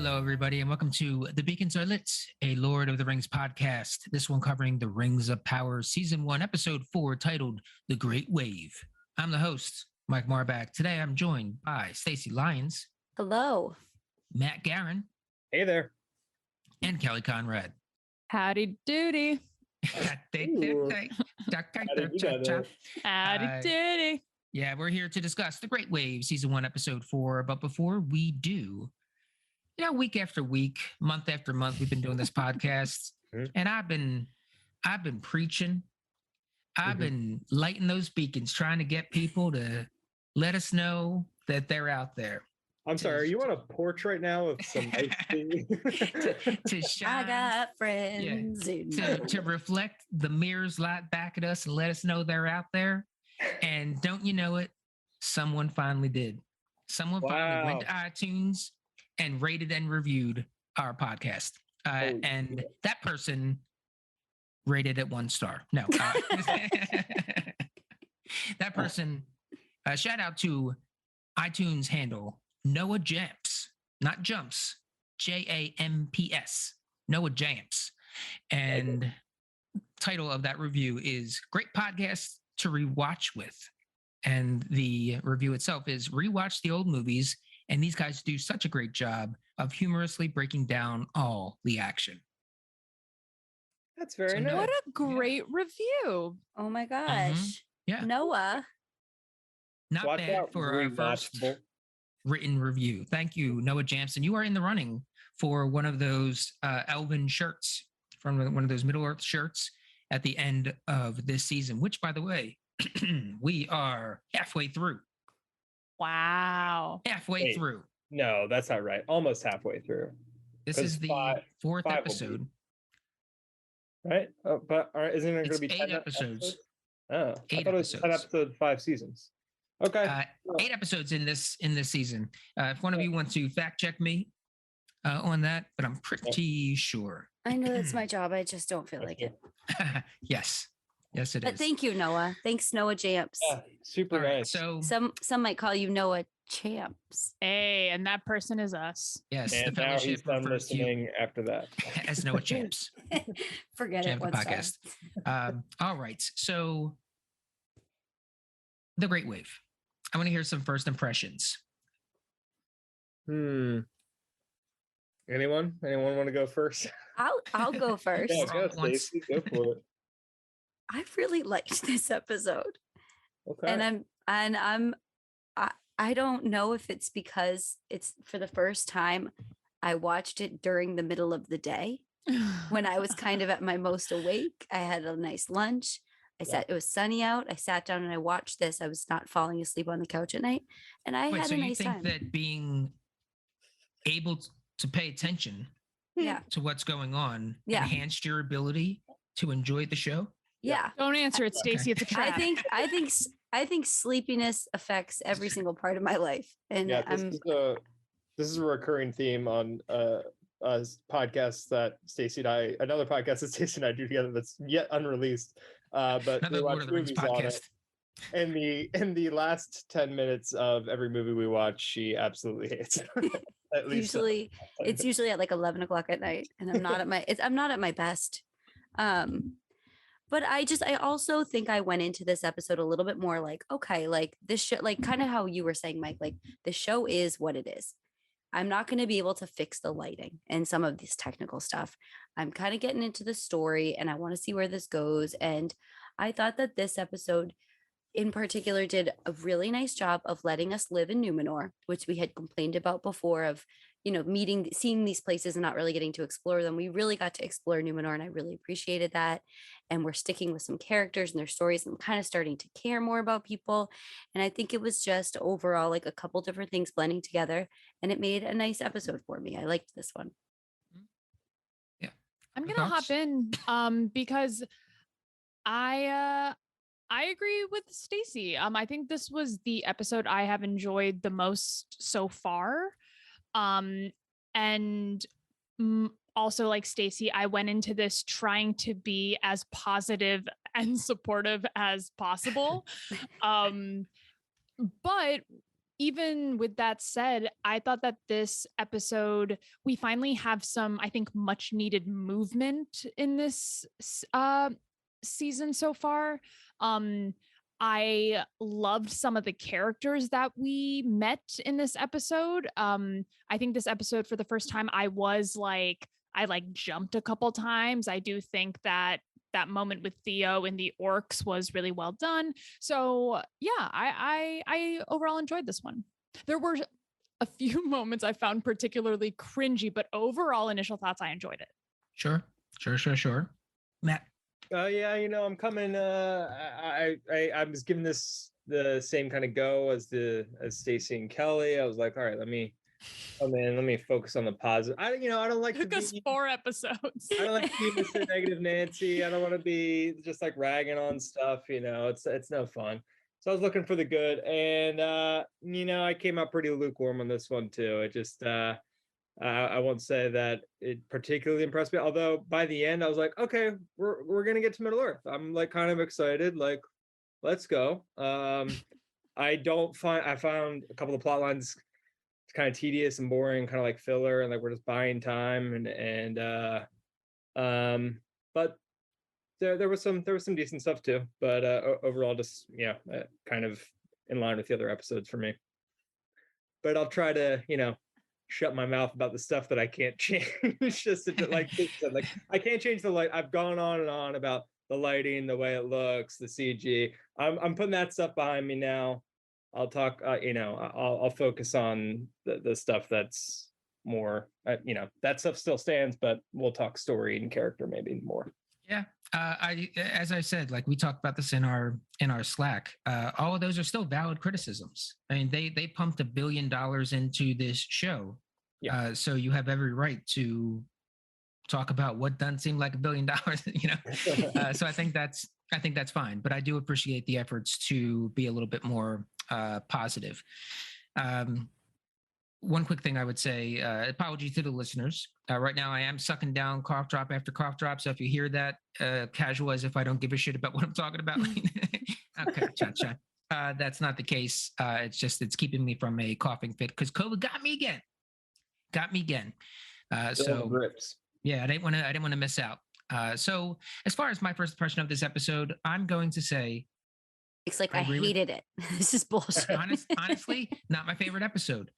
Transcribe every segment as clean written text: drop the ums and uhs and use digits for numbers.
Hello, everybody, and welcome to The Beacons Are Lit, a Lord of the Rings podcast. This one covering The Rings of Power, Season 1, Episode 4, titled The Great Wave. I'm the host, Mike Marbach. Today, I'm joined by Stacey Lyons. Hello. Matt Guerin. Hey there. And Kelly Conrad. Howdy doody. Howdy doody. Yeah, we're here to discuss The Great Wave, Season 1, Episode 4. But before we do, week after week, month after month, we've been doing this podcast, and I've been preaching. I've been lighting those beacons, trying to get people to let us know that they're out there. I'm sorry, are you on a porch right now with some ice cream? to shine, I got friends. Yeah, to reflect the mirrors light back at us and let us know they're out there. And don't you know it? Someone finally did. Someone finally went to iTunes and rated and reviewed our podcast. And that person rated it 1 star. No. That person, shout out to iTunes handle Noah Jamps, not Jumps, Jamps, Noah Jamps. And title of that review is Great Podcast to Rewatch With. And the review itself is rewatch the old movies, and these guys do such a great job of humorously breaking down all the action. That's very nice. What a great review. Oh my gosh. Yeah. Noah. Not Watch bad out, for our first rewatchable. written review. Thank you, Noah Jamson. You are in the running for one of those Elven shirts, from one of those Middle-earth shirts at the end of this season, which, by the way, we are halfway through. Wow. Halfway through. No, that's not right. Almost halfway through. This is the fourth episode. Right? Oh, but isn't it going to be 8 episodes? Oh, 8 I thought it was 10 episodes, 5 seasons. Okay. 8 episodes in this season. If one of you wants to fact check me on that, but I'm pretty sure. I know that's my job. I just don't feel like it. Yes, it is. But thank you, Noah. Thanks, Noah Jamps. Yeah, super nice. So some might call you Noah Champs. Hey, and that person is us. yes, and the now he's fellowship done refers to you listening after that. as Noah Champs. Forget Champ it. the One podcast. star. All right, so The Great Wave. I want to hear some first impressions. Anyone want to go first? I'll go first. Yeah, go, Once. Stacey, go for it. I really liked this episode. Okay. And I don't know if it's because it's for the first time I watched it during the middle of the day when I was kind of at my most awake. I had a nice lunch. It was sunny out. I sat down and I watched this. I was not falling asleep on the couch at night. And I had a nice time. So you think that being able to pay attention to what's going on enhanced your ability to enjoy the show? Yeah. Don't answer it, Stacey. It's a trap. I think sleepiness affects every single part of my life. And this is a recurring theme on podcasts that another podcast that Stacey and I do together that's yet unreleased. But we watch movies on it. And the last 10 minutes of every movie we watch, she absolutely hates. At least it's usually at like 11 o'clock at night, and I'm not at my best. But I also think I went into this episode a little bit more like, okay, like this show, like kind of how you were saying, Mike, like the show is what it is. I'm not going to be able to fix the lighting and some of this technical stuff. I'm kind of getting into the story and I want to see where this goes. And I thought that this episode in particular did a really nice job of letting us live in Numenor, which we had complained about before of, seeing these places and not really getting to explore them. We really got to explore Numenor and I really appreciated that. And we're sticking with some characters and their stories and I'm kind of starting to care more about people. And I think it was just overall like a couple different things blending together and it made a nice episode for me. I liked this one. Yeah. I'm going to hop in because I agree with Stacey. I think this was the episode I have enjoyed the most so far. And also like Stacey, I went into this trying to be as positive and supportive as possible. But even with that said, I thought that this episode, we finally have some, I think, much needed movement in this season so far. I loved some of the characters that we met in this episode. I think this episode, for the first time, I jumped a couple times. I do think that moment with Theo and the orcs was really well done. So yeah, I overall enjoyed this one. There were a few moments I found particularly cringy, but overall initial thoughts, I enjoyed it. Sure. Matt. Yeah, I'm coming. I was giving this the same kind of go as Stacey and Kelly. I was like, all right, let me focus on the positive. I don't like took us 4 episodes. I don't like to be Mr. Negative Nancy. I don't want to be just like ragging on stuff. It's no fun. So I was looking for the good, and I came out pretty lukewarm on this one too. It just I won't say that it particularly impressed me. Although by the end, I was like, okay, we're gonna get to Middle Earth. I'm like kind of excited. Like, let's go. I found a couple of plot lines kind of tedious and boring, kind of like filler, and like we're just buying time, but there was some decent stuff too. But overall, just kind of in line with the other episodes for me. But I'll try to shut my mouth about the stuff that I can't change. Just like I can't change the light. I've gone on and on about the lighting, the way it looks, the CG. I'm putting that stuff behind me now. I'll talk, I'll focus on the stuff that's more, that stuff still stands, but we'll talk story and character maybe more. Yeah. As I said, like we talked about this in our Slack, all of those are still valid criticisms. I mean, they pumped $1 billion into this show. Yeah. So you have every right to talk about what doesn't seem like $1 billion, so I think that's fine, but I do appreciate the efforts to be a little bit more positive. One quick thing I would say, apologies to the listeners. Right now I am sucking down cough drop after cough drop. So if you hear that casual as if I don't give a shit about what I'm talking about, okay, cha-cha. That's not the case. It's keeping me from a coughing fit because COVID got me again. So grips. Yeah, I didn't want to miss out. So as far as my first impression of this episode, I'm going to say it's like I hated it. This is bullshit. Honestly, not my favorite episode.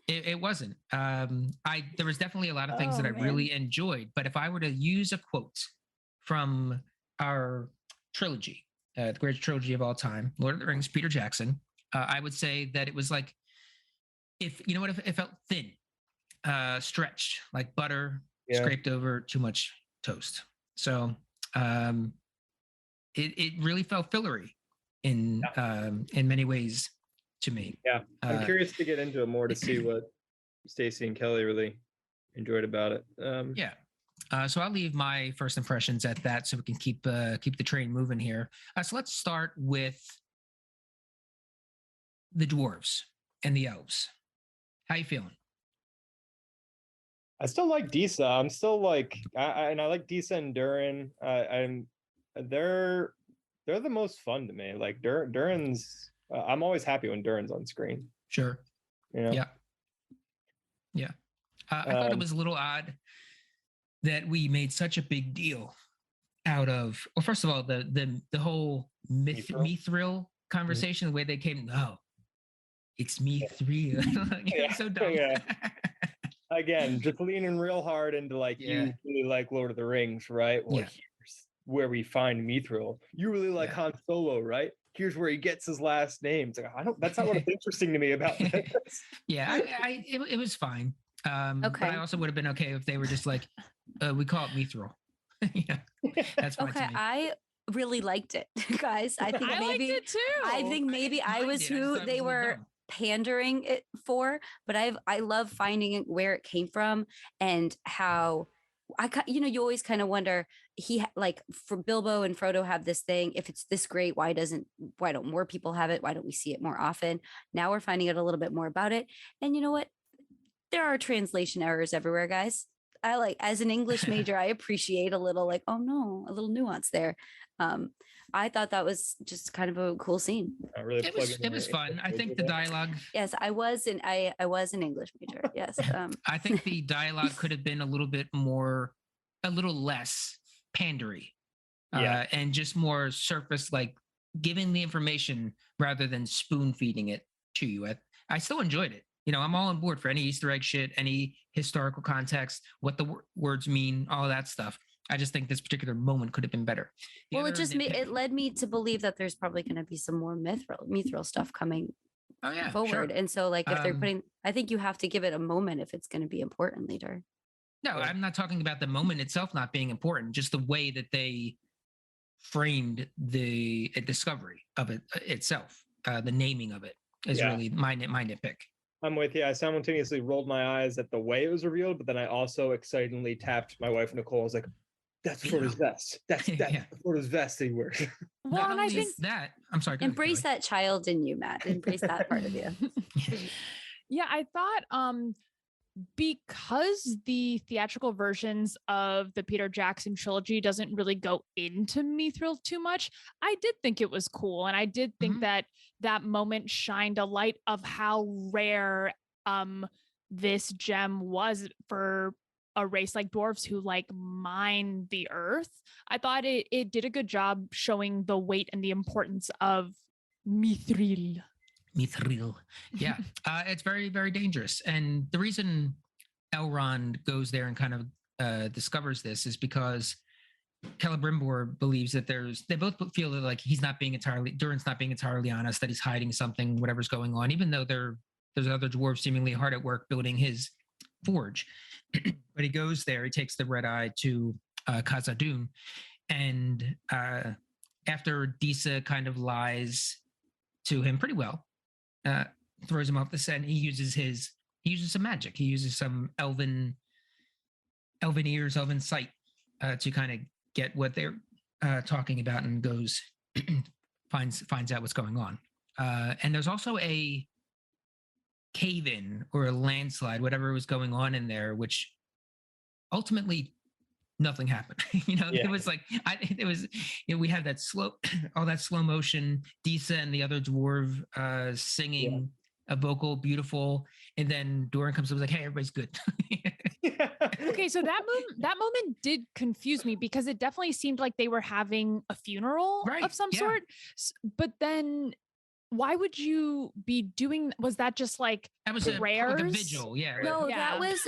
It wasn't. There was definitely a lot of things that I really enjoyed. But if I were to use a quote from our trilogy, the greatest trilogy of all time, Lord of the Rings, Peter Jackson, I would say that it was like, it felt thin, stretched, like butter scraped over too much toast. So it really felt fillery in many ways to me. Yeah, I'm curious to get into it more to see what Stacey and Kelly really enjoyed about it. So I'll leave my first impressions at that, so we can keep the train moving here. So let's start with the dwarves and the elves. How you feeling? I still like Disa. I'm still like, I like Disa and Durin. They're the most fun to me. Like Durin's. I'm always happy when Durin's on screen. Sure. Yeah. I thought it was a little odd that we made such a big deal out of. Well, first of all, the whole Mithril conversation, the way they came. No, it's Mithril. So dumb. Yeah. Again, just leaning real hard into you really like Lord of the Rings, right? Well, here's where we find Mithril. You really like Han Solo, right? Here's where he gets his last name. It's like, that's not what's interesting to me about this. It was fine. Okay. But I also would have been okay if they were just like, we call it Mithril. That's fine. Okay, I really liked it, guys. I think I liked it too. I think maybe I was who they were pandering it for, but I love finding where it came from and how you always kind of wonder, for Bilbo and Frodo have this thing, if it's this great, why don't more people have it? Why don't we see it more often? Now we're finding out a little bit more about it. And you know what? There are translation errors everywhere, guys. As an English major, I appreciate a little a little nuance there. I thought that was just kind of a cool scene. Really it was fun. I think the dialogue. Yes, I was an English major. Yes. I think the dialogue could have been a little less pandery, and just more surface, like giving the information rather than spoon feeding it to you. I still enjoyed it. I'm all on board for any Easter egg shit, any historical context, what the words mean, all of that stuff. I just think this particular moment could have been better. It led me to believe that there's probably going to be some more mithril stuff coming forward. Sure. And so like if they're I think you have to give it a moment if it's going to be important later. No, I'm not talking about the moment itself not being important, just the way that they framed the discovery of it itself. The naming of it is really my nitpick. I'm with you. I simultaneously rolled my eyes at the way it was revealed, but then I also excitedly tapped my wife Nicole. I was like, "That's Frodo's vest. That's Frodo's vest that he wears." Well, and I think that I'm sorry. Embrace that child in you, Matt. Embrace that part of you. Yeah, I thought because the theatrical versions of the Peter Jackson trilogy doesn't really go into mithril too much, I did think it was cool. And I did think that moment shined a light of how rare this gem was for a race like dwarves who like mine the earth. I thought it did a good job showing the weight and the importance of mithril. Yeah. It's very, very dangerous. And the reason Elrond goes there and kind of discovers this is because Celebrimbor believes that they both feel that like Durin's not being entirely honest, that he's hiding something, whatever's going on, even though there's other dwarves seemingly hard at work building his forge. But he goes there, he takes the red eye to Khazad-dûm, and after Disa kind of lies to him pretty well, throws him off the scent. He uses some magic. He uses some elven ears, elven sight, to kind of get what they're talking about, and goes finds out what's going on. And there's also a cave-in or a landslide, whatever was going on in there, which ultimately nothing happened. It was like we had that all that slow motion, Disa and the other dwarf singing a vocal, beautiful, and then Durin comes up and was like, "Hey, everybody's good." Okay, so that moment did confuse me because it definitely seemed like they were having a funeral of some sort. But then why would you be doing? Was that just like that was prayers? Like a vigil? Yeah.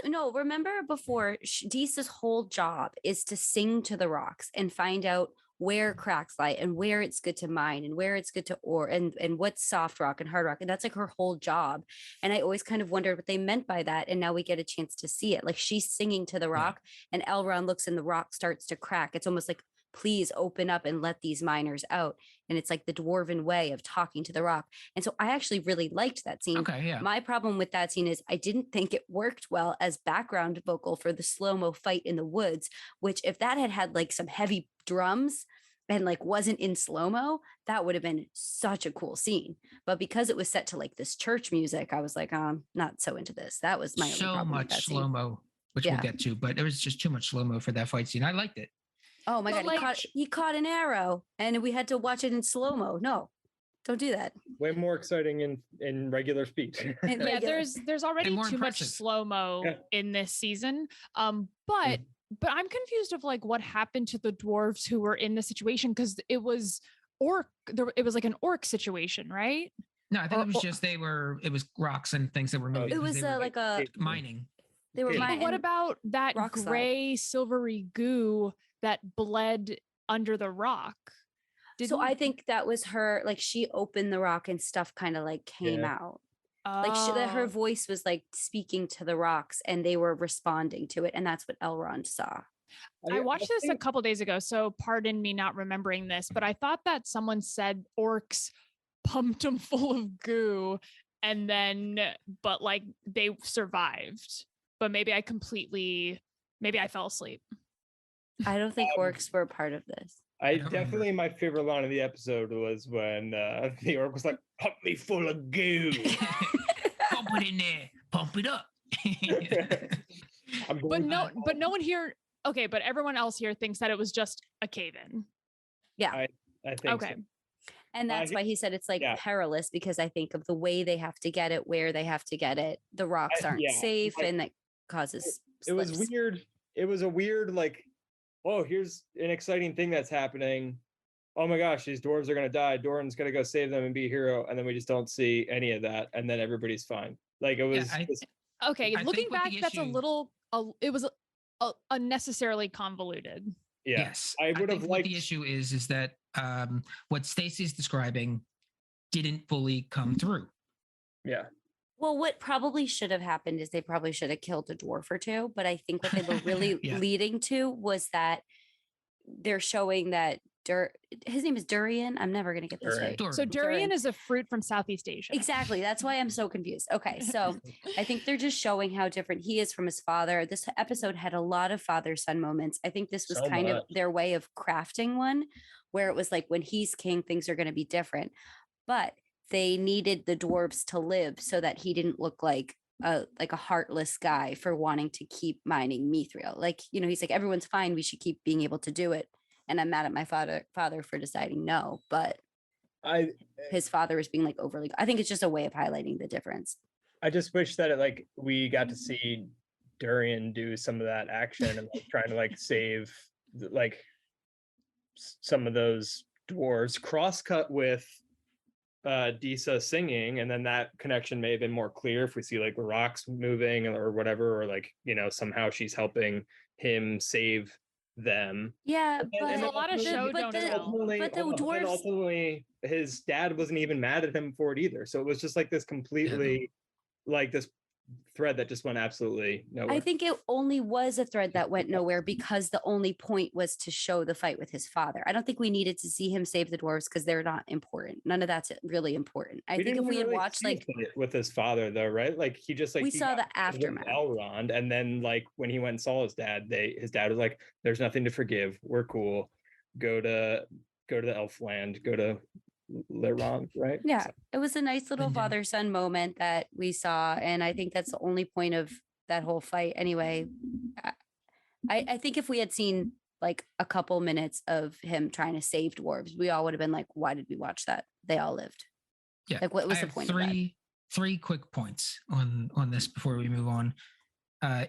No, remember before Disa's whole job is to sing to the rocks and find out where cracks lie and where it's good to mine and where it's good to ore and what's soft rock and hard rock. And that's like her whole job. And I always kind of wondered what they meant by that. And now we get a chance to see it. Like she's singing to the rock and Elrond looks and the rock starts to crack. It's almost like, please open up and let these miners out. And it's like the dwarven way of talking to the rock. And so I actually really liked that scene. Okay, yeah. My problem with that scene is I didn't think it worked well as background vocal for the slow-mo fight in the woods, which if that had like some heavy drums and like wasn't in slow-mo, that would have been such a cool scene. But because it was set to like this church music, I was like, I'm not so into this. That was my only problem with that scene. So much slow-mo, which we'll get to, but it was just too much slow-mo for that fight scene. I liked it. Oh my God, he caught an arrow and we had to watch it in slow-mo. No, don't do that. Way more exciting in regular speed. There's already too much slow-mo in this season. But I'm confused of like what happened to the dwarves who were in the situation, because it was like an orc situation, right? No, I think it was just it was rocks and things that were moving. It was like a mining. They were mining. But what about that gray silvery goo that bled under the rock? So I think that was her, like she opened the rock and stuff kind of like came out. Like her voice was like speaking to the rocks and they were responding to it. And that's what Elrond saw. I watched this a couple days ago, so pardon me not remembering this, but I thought that someone said orcs pumped them full of goo but like they survived. But maybe I fell asleep. I don't think orcs were a part of this. My favorite line of the episode was when the orc was like, "Pump me full of goo." Pump it in there. Pump it up. But no one here. Okay, but everyone else here thinks that it was just a cave-in. Yeah. I think. Okay. So. And that's why he said it's like perilous, because I think of the way they have to get it, where they have to get it. The rocks aren't safe, and that causes it was weird. It was a weird, like, oh, here's an exciting thing that's happening. Oh my gosh, these dwarves are gonna die. Doran's gonna go save them and be a hero, and then we just don't see any of that, and then everybody's fine. Like it was. Okay, looking back, that's a little. It was unnecessarily convoluted. Yeah. Yes, I would have liked. What the issue is that what Stacey's describing didn't fully come through. Yeah. Well, what probably should have happened is they probably should have killed a dwarf or two. But I think what they were really leading to was that they're showing that his name is Durian. I'm never going to get this right. So durian is a fruit from Southeast Asia. Exactly. That's why I'm so confused. Okay. So I think they're just showing how different he is from his father. This episode had a lot of father-son moments. I think this was kind of their way of crafting one where it was like, when he's king, things are going to be different. But they needed the dwarves to live so that he didn't look like a heartless guy for wanting to keep mining mithril. Like, he's like, everyone's fine. We should keep being able to do it. And I'm mad at my father for deciding no, but his father is being like overly. I think it's just a way of highlighting the difference. I just wish that we got to see Durian do some of that action and trying to save some of those dwarves. Crosscut with Disa singing, and then that connection may have been more clear if we see the rocks moving or whatever, or somehow she's helping him save them. Yeah, but a lot of show don't tell. But the dwarves, ultimately his dad wasn't even mad at him for it either. So it was just this completely this thread that just went absolutely nowhere. I think it only was a thread that went nowhere because the only point was to show the fight with his father. I don't think we needed to see him save the dwarves because they're not important. None of that's really important. I think if we had watched with his father though, right? He just we saw the aftermath. Elrond, and then when he went and saw his dad, his dad was like, "There's nothing to forgive. We're cool. Go to the elf land. Go to Leron," right? Yeah, it was a nice little father-son moment that we saw, and I think that's the only point of that whole fight. Anyway, I think if we had seen a couple minutes of him trying to save dwarves, we all would have been like, "Why did we watch that? They all lived." Yeah, what was the point? Three quick points on this before we move on.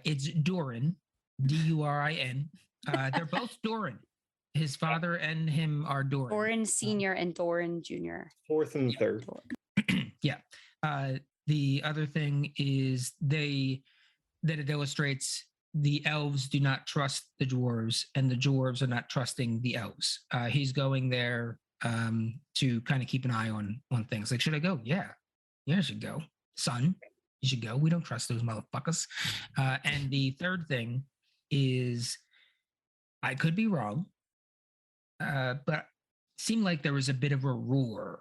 It's Doran, Durin. They're both Doran. His father and him are Doran. Doran Sr. and Doran Jr. Fourth and third. Yeah. The other thing is that it illustrates the elves do not trust the dwarves, and the dwarves are not trusting the elves. He's going there to kind of keep an eye on things. Should I go? Yeah, you should go. Son, you should go. We don't trust those motherfuckers. And the third thing is, I could be wrong, but it seemed like there was a bit of a roar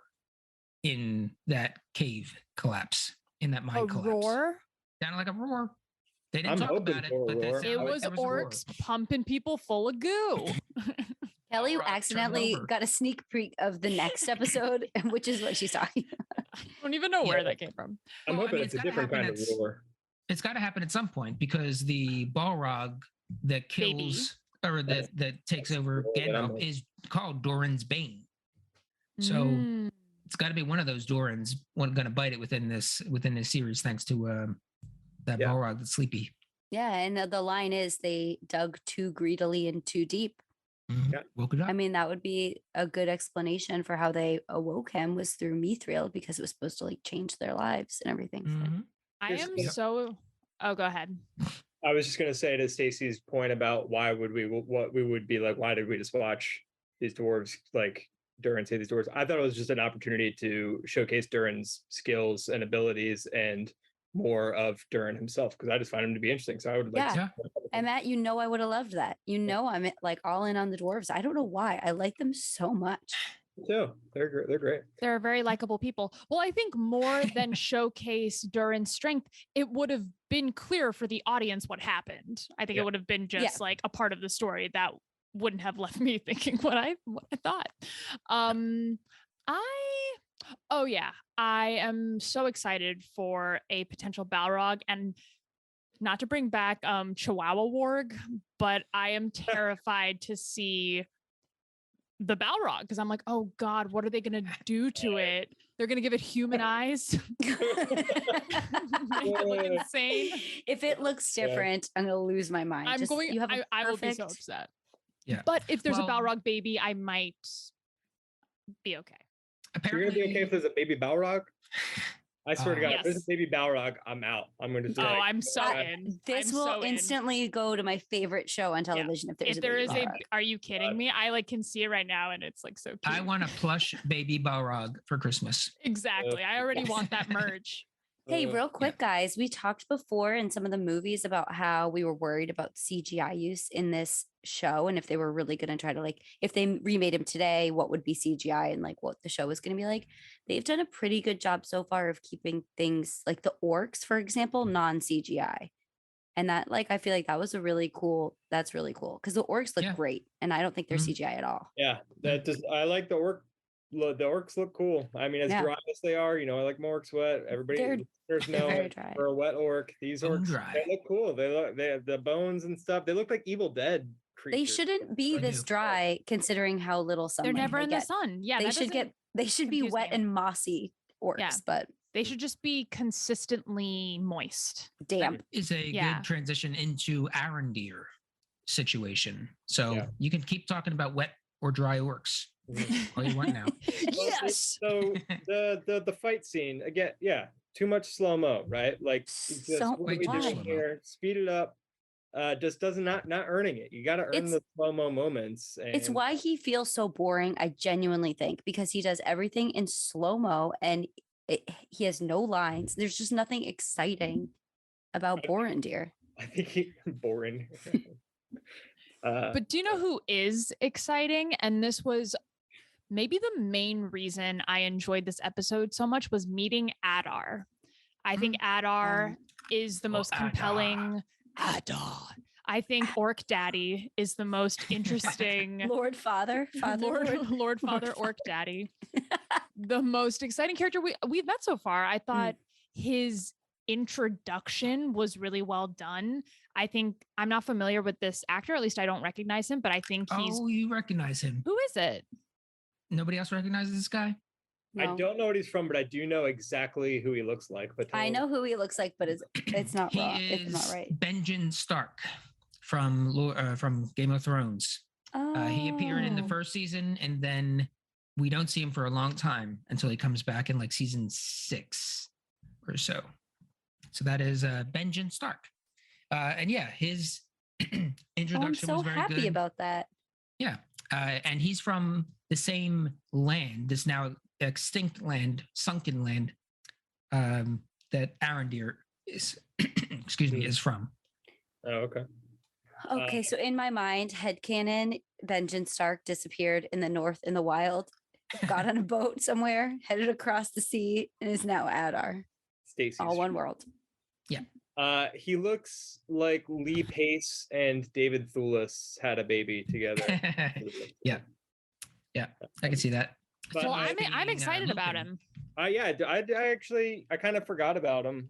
in that cave collapse, in that mine collapse. A roar? Sounded like a roar. They didn't talk about it, but it was orcs pumping people full of goo. Kelly accidentally got a sneak peek of the next episode, which is what she's talking about. I don't even know where that came from. I'm hoping it's a different kind of roar. It's got to happen at some point, because the Balrog that kills or that takes over Gandalf is called Doran's Bane. So it's got to be one of those Dorans going to bite it within this series, thanks to that Balrog that's sleepy. Yeah, and the line is they dug too greedily and too deep. Mm-hmm. Yeah. I mean, that would be a good explanation for how they awoke him, was through mithril, because it was supposed to change their lives and everything. Mm-hmm. I am so. Oh, go ahead. I was just going to say to Stacey's point about why would we be like, why did we just watch these dwarves Durin say these dwarves? I thought it was just an opportunity to showcase Durin's skills and abilities and more of Durin himself, because I just find him to be interesting. So I would like to. And Matt, I would have loved that. I'm all in on the dwarves. I don't know why. I like them so much. Yeah, they're great. They're very likable people. Well, I think more than showcase Durin's strength, it would have been clear for the audience what happened. I think it would have been just a part of the story that wouldn't have left me thinking what I thought. I am so excited for a potential Balrog, and not to bring back Chihuahua Warg, but I am terrified to see the Balrog, because I'm like, oh God, what are they gonna do to it? They're gonna give it human eyes. Make it look insane. If it looks different, I'm gonna lose my mind. I will be so perfect- upset. Yeah. But if there's a Balrog baby, I might be okay. Apparently, You're gonna be okay if there's a baby Balrog? I swear to God, if there's a baby Balrog, I'm out. I'm going to say, I'm so in. This will instantly go to my favorite show on television if there is a are you kidding me? I like can see it right now and it's like so cute. I want a plush baby Balrog for Christmas. Exactly. I already want that merch. Hey, real quick, guys, we talked before in some of the movies about how we were worried about CGI use in this show and if they were really going to try to like, if they remade him today, what would be CGI and like what the show was going to be like. They've done a pretty good job so far of keeping things like the orcs, for example, non-CGI. And that, like, I feel like that was that's really cool because the orcs look great and I don't think they're CGI at all. Yeah, I like the orc. The orcs look cool. I mean, as dry as they are, I like my orcs wet. Everybody, there's no for a wet orc. These orcs, they look cool. They have the bones and stuff. They look like Evil Dead creatures. They shouldn't be this dry considering how little sunlight they're never in the sun. Yeah, they should be wet and mossy orcs, but they should just be consistently moist. Damp that is a good transition into Arondir situation. So you can keep talking about wet or dry orcs. All you want now. Yes. So the fight scene again, too much slow-mo, right? Like just speed it up. Just not earning it. You got to earn the slow-mo moments. And it's why he feels so boring. I genuinely think because he does everything in slow-mo and he has no lines. There's just nothing exciting about Arondir. I think boring. But do you know who is exciting? And this was maybe the main reason I enjoyed this episode so much was meeting Adar. I think Adar is the most compelling. Adar. I think Orc Daddy is the most interesting. Lord Father, Lord Father, Orc Daddy. The most exciting character we've met so far. I thought his introduction was really well done. I think I'm not familiar with this actor, at least I don't recognize him, but I think he's. Oh, you recognize him. Who is it? Nobody else recognizes this guy? No. I don't know what he's from, but I do know exactly who he looks like. But I know who he looks like, but it's not raw. It's not right. Benjen Stark from Game of Thrones. Oh. He appeared in the first season, and then we don't see him for a long time until he comes back in like season 6 or so. So that is Benjen Stark. And his introduction was very good. I'm so happy about that. Yeah. And he's from the same land, this now extinct land, sunken land, that Arondir is, is from. Oh, okay. Okay, so in my mind, headcanon, Benjen Stark disappeared in the north in the wild, got on a boat somewhere, headed across the sea, and is now Adar. Stacey's all one world. Yeah. He looks like Lee Pace and David Thewlis had a baby together. Yeah, I can see that. But well, I'm excited about him. I actually kind of forgot about him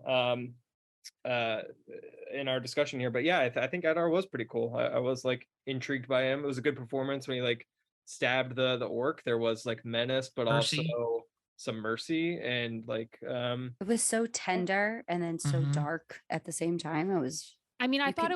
in our discussion here, but I think Adar was pretty cool. I was like intrigued by him. It was a good performance when he like stabbed the orc. There was like menace, but also some mercy, and like it was so tender and then so dark at the same time. I thought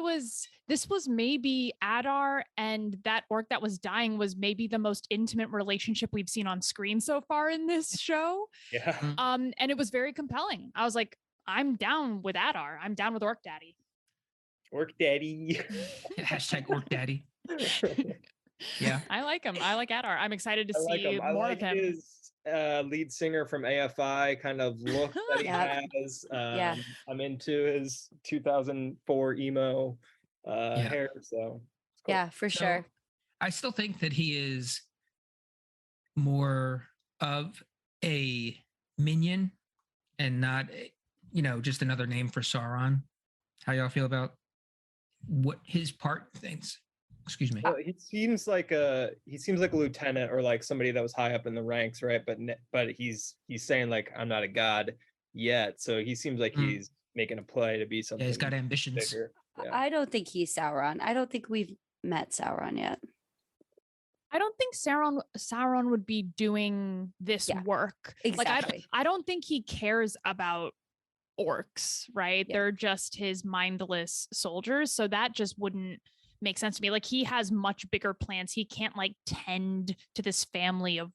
this was maybe Adar and that orc that was dying was maybe the most intimate relationship we've seen on screen so far in this show. Yeah. And it was very compelling. I was like, I'm down with Adar. I'm down with Orc Daddy. Orc Daddy. Hashtag Orc Daddy. Yeah. I like him. I like Adar. I'm excited to see more of him. His lead singer from AFI kind of look that he has. I'm into his 2004 emo hair. So cool. Yeah, for sure. I still think that he is more of a minion and not, just another name for Sauron. How y'all feel about what his part thinks? Excuse me. He seems like a lieutenant or like somebody that was high up in the ranks, right? But he's saying like, I'm not a god yet, so he seems like he's making a play to be something. Yeah, he's got ambitions. Yeah. I don't think he's Sauron. I don't think we've met Sauron yet. I don't think Sauron would be doing this work. Exactly. Like I don't think he cares about orcs, right? They're just his mindless soldiers. So that just wouldn't make sense to me. Like he has much bigger plans. He can't like tend to this family of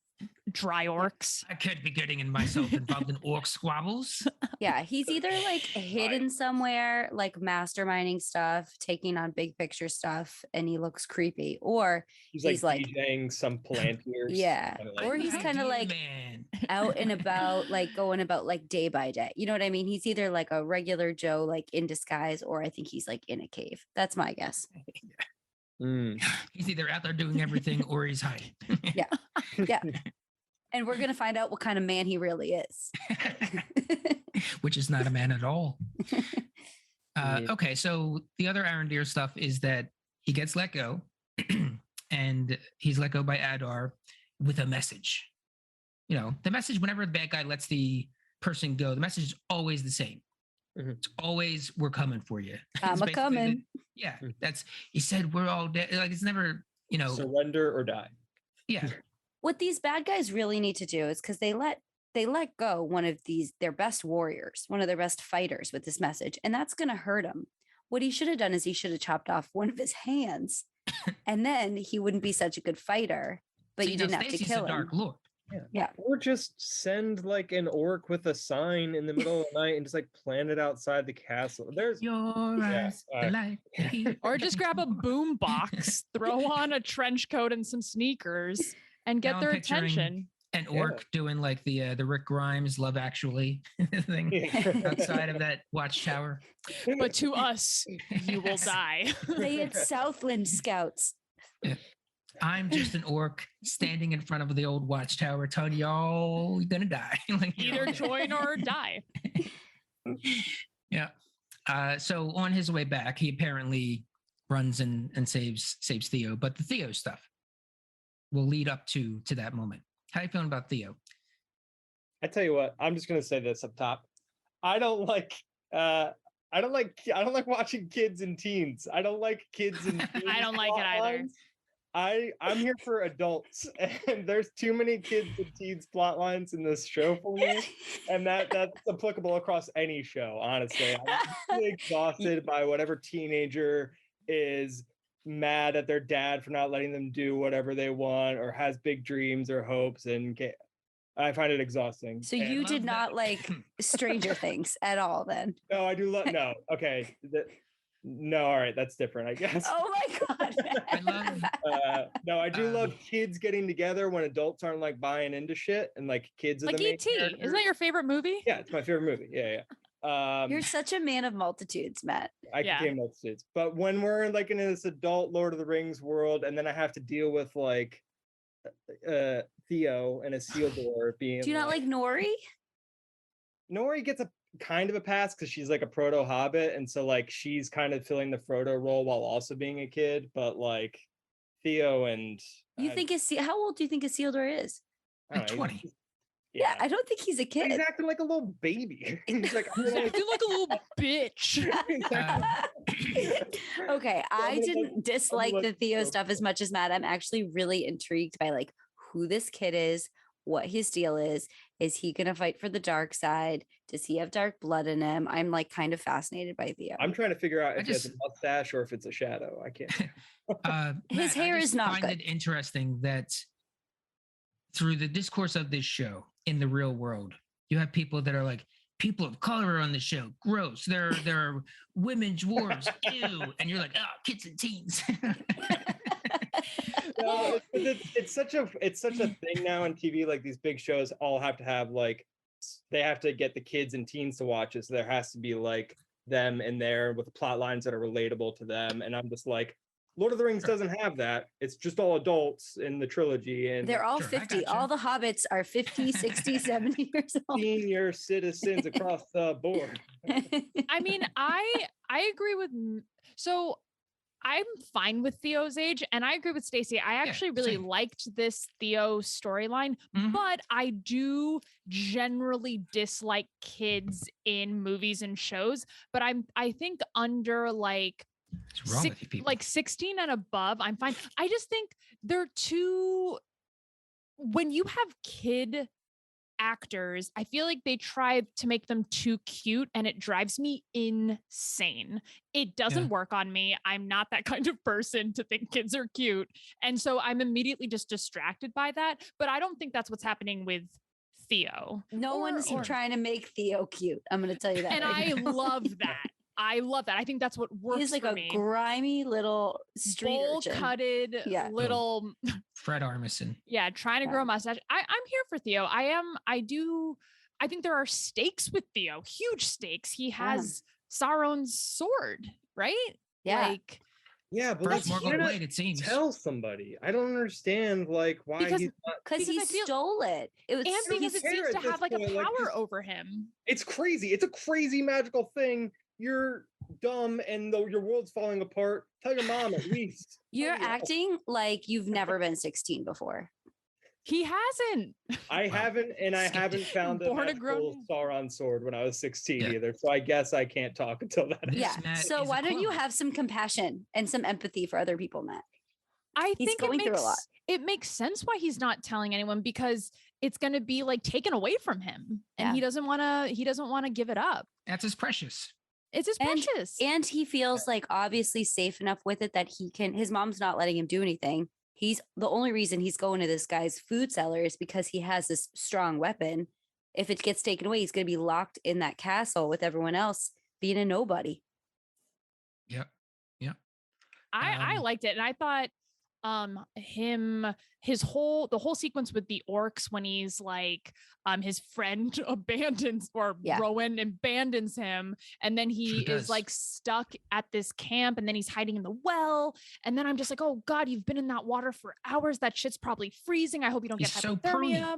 dry orcs. I could be getting myself involved in orc squabbles. Yeah, he's either like hidden somewhere, like masterminding stuff, taking on big picture stuff, and he looks creepy, or he's like DJing some Palantirs. Yeah, or he's kind of like out and about, like going about like day by day. You know what I mean? He's either like a regular Joe, like in disguise, or I think he's like in a cave. That's my guess. He's either out there doing everything or he's hiding. Yeah. And we're going to find out what kind of man he really is. Which is not a man at all. Okay, so the other Arondir stuff is that he gets let go and he's let go by Adar with a message. You know, the message, whenever the bad guy lets the person go, the message is always the same. It's always, we're coming for you. I'm a coming. Yeah, he said, we're all dead. Like, it's never, you know. Surrender or die. Yeah. What these bad guys really need to do is because they let go one of their best warriors, one of their best fighters with this message, and that's going to hurt him. What he should have done is he should have chopped off one of his hands, and then he wouldn't be such a good fighter. But you didn't have to kill him. Dark Lord. Yeah. Or just send like an orc with a sign in the middle of the night and just like plant it outside the castle. There's your eyes, the light. Or just grab a boom box, throw on a trench coat and some sneakers, and get their attention. An orc doing like the Rick Grimes Love Actually thing outside of that watchtower. But to us, you will die. They had Southland scouts. Yeah. I'm just an orc standing in front of the old watchtower telling y'all you're gonna die. Like, either join or die. Yeah. So on his way back, he apparently runs and saves Theo. But the Theo stuff will lead up to that moment. How you feeling about Theo? I tell you what, I'm just gonna say this up top. I don't like watching kids and teens. I don't like kids and teens. I don't like it either. I'm here for adults, and there's too many kids and teens plot lines in this show for me, and that's applicable across any show. Honestly, I'm really exhausted by whatever teenager is mad at their dad for not letting them do whatever they want, or has big dreams or hopes, and I find it exhausting. So you did not like Stranger Things at all, then? No, I do love. No, okay. No, all right, that's different, I guess. Oh my god! No, I do love kids getting together when adults aren't like buying into shit, and like kids are like the main E.T. Isn't that your favorite movie? Yeah, it's my favorite movie. Yeah. You're such a man of multitudes, Matt. I contain multitudes, but when we're like in this adult Lord of the Rings world, and then I have to deal with like Theo and Isildur being. Do you not like Nori? Nori gets a kind of a pass because she's like a proto hobbit, and so like she's kind of filling the Frodo role while also being a kid. But like Theo and how old do you think Isildur is? Like 20. Yeah, I don't think he's a kid. He's acting like a little baby. He's like, he's acting like a little bitch. Okay, I didn't dislike the Theo stuff as much as Matt. I'm actually really intrigued by like who this kid is, what his deal is. Is he going to fight for the dark side? Does he have dark blood in him? I'm like kind of fascinated by Theo. I'm trying to figure out if he has a mustache or if it's a shadow. I can't. His hair is not good. I find it interesting that through the discourse of this show in the real world, you have people that are like, people of color on the show, gross. There are women dwarves, ew. And you're like, oh, kids and teens. No, it's such a thing now on TV. Like these big shows all have to have like, they have to get the kids and teens to watch it. So there has to be like them in there with the plot lines that are relatable to them. And I'm just like, Lord of the Rings doesn't have that. It's just all adults in the trilogy. And they're all 50. All the hobbits are 50, 60, 70 years old. Senior citizens across the board. I mean, I agree with, so I'm fine with Theo's age, and I agree with Stacey. I actually really liked this Theo storyline, but I do generally dislike kids in movies and shows. But I think under like What's wrong with you people? Like 16 and above, I'm fine. I just think they're too. When you have kid actors, I feel like they try to make them too cute, and it drives me insane. It doesn't work on me. I'm not that kind of person to think kids are cute. And so I'm immediately just distracted by that. But I don't think that's what's happening with Theo. No one's trying to make Theo cute. I'm going to tell you that. And I love that. I love that. I think that's what works. He's like a grimy little street bowl-cutted little Fred Armisen. Yeah, trying to grow a mustache. I'm here for Theo. I think there are stakes with Theo, huge stakes. He has Sauron's sword, right? Yeah. Like, yeah, but first Morgul blade, it seems. Tell somebody. I don't understand why because he stole it. It was, and because it seems to have like a power over him. It's crazy. It's a crazy magical thing. You're dumb and your world's falling apart. Tell your mom at least. You're acting like you've never been 16 before. He hasn't. I haven't, and I haven't found a magical Sauron sword when I was 16 either. So I guess I can't talk until that. Yeah. So why don't you have some compassion and some empathy for other people, Matt? He's going through a lot. It makes sense why he's not telling anyone, because it's going to be like taken away from him, and he doesn't want to give it up. That's his precious. It's his precious. And he feels like obviously safe enough with it that his mom's not letting him do anything. The only reason he's going to this guy's food cellar is because he has this strong weapon. If it gets taken away, he's going to be locked in that castle with everyone else being a nobody. Yep. Yep. I liked it. And I thought the whole sequence with the orcs when he's like his friend Rowan abandons him, and then he is like stuck at this camp, and then he's hiding in the well, and then I'm just like, oh god, you've been in that water for hours, that shit's probably freezing, I hope you don't get hypothermia.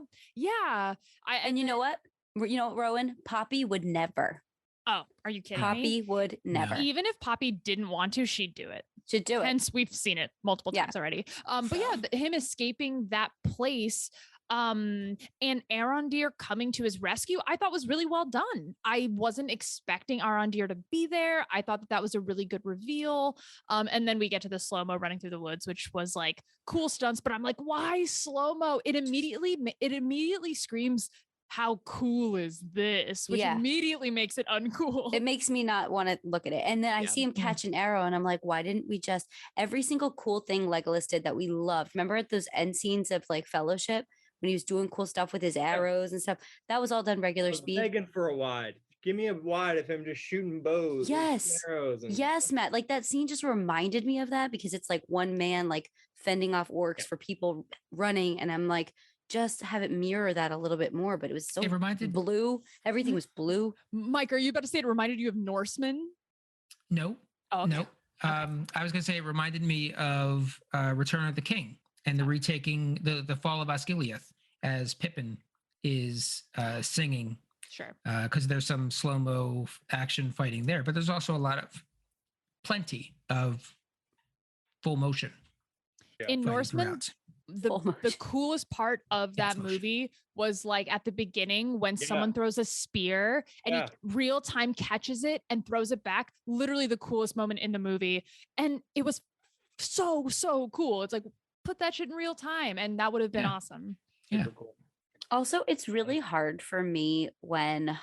And you know what Rowan, Poppy would never. Oh, are you kidding me? Poppy would never. Even if Poppy didn't want to, she'd do it. Should do it. Hence, we've seen it multiple times already. But yeah, him escaping that place and Arondir coming to his rescue, I thought was really well done. I wasn't expecting Arondir to be there. I thought that was a really good reveal. And then we get to the slow-mo running through the woods, which was like cool stunts, but I'm like, why slow-mo? It immediately screams, how cool is this? Which immediately makes it uncool. It makes me not want to look at it. And then I see him catch an arrow, and I'm like, why didn't we just every single cool thing Legolas did that we loved? Remember at those end scenes of like Fellowship when he was doing cool stuff with his arrows and stuff? That was all done regular speed. Begging for a wide. Give me a wide of him just shooting bows. Yes. Yes, Matt. Like that scene just reminded me of that, because it's like one man like fending off orcs for people running, and I'm like, just have it mirror that a little bit more, but it was so blue. Everything was blue. Mike, are you about to say it reminded you of Norsemen? No. Oh, okay. No. I was going to say it reminded me of Return of the King and the retaking, the fall of Osgiliath, as Pippin is singing. Sure. Because there's some slow-mo action fighting there, but there's also plenty of full motion. In Norsemen, the coolest part of that movie was like at the beginning when someone throws a spear and he real time catches it and throws it back. Literally the coolest moment in the movie. And it was so cool. It's like, put that shit in real time, and that would have been awesome. Yeah. Cool. Also, it's really hard for me when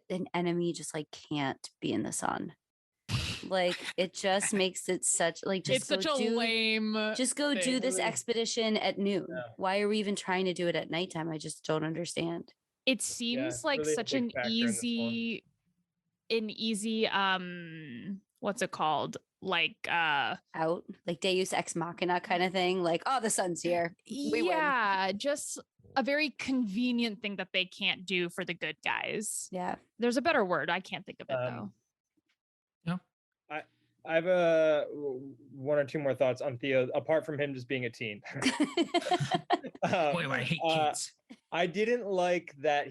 an enemy just like can't be in the sun. Like it just makes it such like just it's such a lame. Just go do this expedition at noon. Yeah. Why are we even trying to do it at nighttime? I just don't understand. It seems like really such an easy what's it called? Like out like Deus Ex Machina kind of thing. Like, oh, the sun's here. We win. Just a very convenient thing that they can't do for the good guys. Yeah, there's a better word. I can't think of it though. I have one or two more thoughts on Theo, apart from him just being a teen. Boy, I hate kids. I didn't like that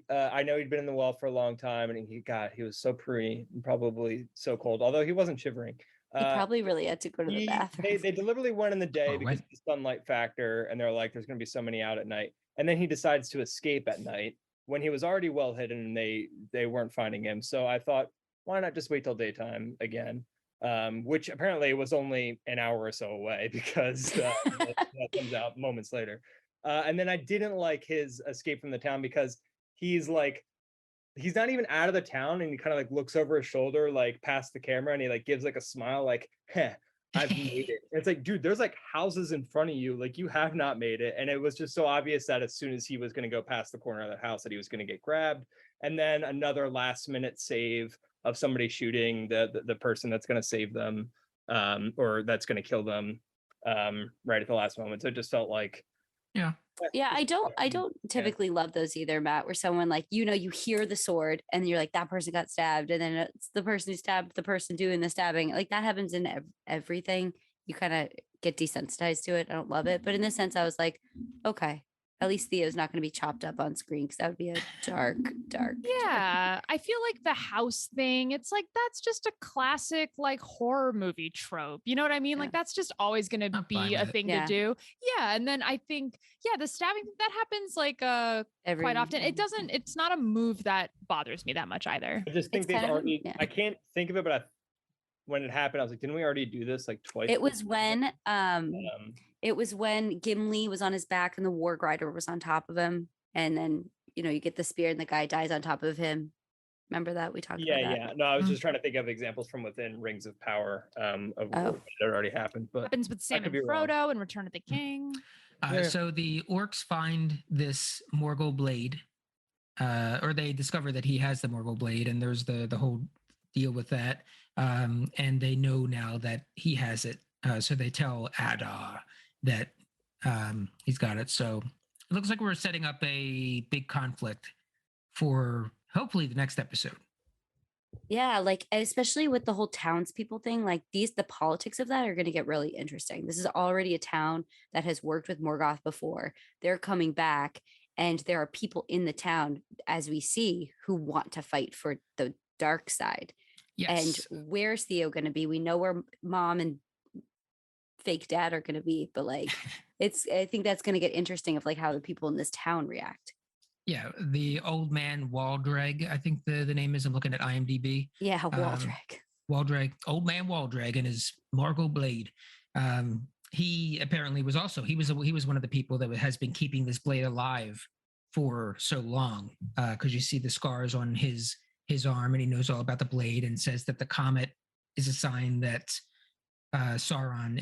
I know he'd been in the well for a long time, and he was so pruny and probably so cold, although he wasn't shivering. He probably really had to go to the bathroom. They deliberately went in the day because of the sunlight factor, and they're like, there's going to be so many out at night. And then he decides to escape at night when he was already well hidden, and they weren't finding him. So I thought, why not just wait till daytime again? which apparently was only an hour or so away because that comes out moments later. And then I didn't like his escape from the town because he's not even out of the town, and he kind of like looks over his shoulder, like past the camera, and he like gives like a smile, like, heh, I've made it. It's like, dude, there's like houses in front of you, like you have not made it. And it was just so obvious that as soon as he was going to go past the corner of the house that he was going to get grabbed. And then another last minute save of somebody shooting the person that's going to save them, or that's going to kill them, right at the last moment. So it just felt like, yeah, I don't typically love those either, Matt, where someone like, you hear the sword and you're like, that person got stabbed, and then it's the person who stabbed the person doing the stabbing. Like that happens in everything. You kind of get desensitized to it. I don't love it, but in this sense I was like, okay, at least Theo's not going to be chopped up on screen, because that would be a dark. Yeah, I feel like the house thing, it's like that's just a classic like horror movie trope. You know what I mean? Yeah. Like that's just always going to be a thing to do. Yeah, and then I think the stabbing that happens like quite often. It's not a move that bothers me that much either. I just think they've already. I can't think of it, but when it happened, I was like, didn't we already do this like twice? It was when it was when Gimli was on his back and the Warg Rider was on top of him, and then you get the spear and the guy dies on top of him. Remember that we talked about that? Yeah. No, I was just trying to think of examples from within Rings of Power of what had already happened. But happens with Sam and Frodo and Return of the King. So the orcs find this Morgul blade, or they discover that he has the Morgul blade, and there's the whole deal with that. And they know now that he has it. So they tell Adar that he's got it. So it looks like we're setting up a big conflict for hopefully the next episode. Yeah, like especially with the whole townspeople thing, like the politics of that are going to get really interesting. This is already a town that has worked with Morgoth before. They're coming back, and there are people in the town, as we see, who want to fight for the dark side. Yes. And where's Theo going to be? We know where mom and fake dad are going to be, but like I think that's going to get interesting of like how the people in this town react. Yeah, the old man Waldreg, I think the name is. I'm looking at IMDb. Yeah, Waldreg. Waldreg, old man Waldreg, and his Morgul blade. He apparently was also he was one of the people that has been keeping this blade alive for so long, because you see the scars on his arm, and he knows all about the blade, and says that the comet is a sign that Sauron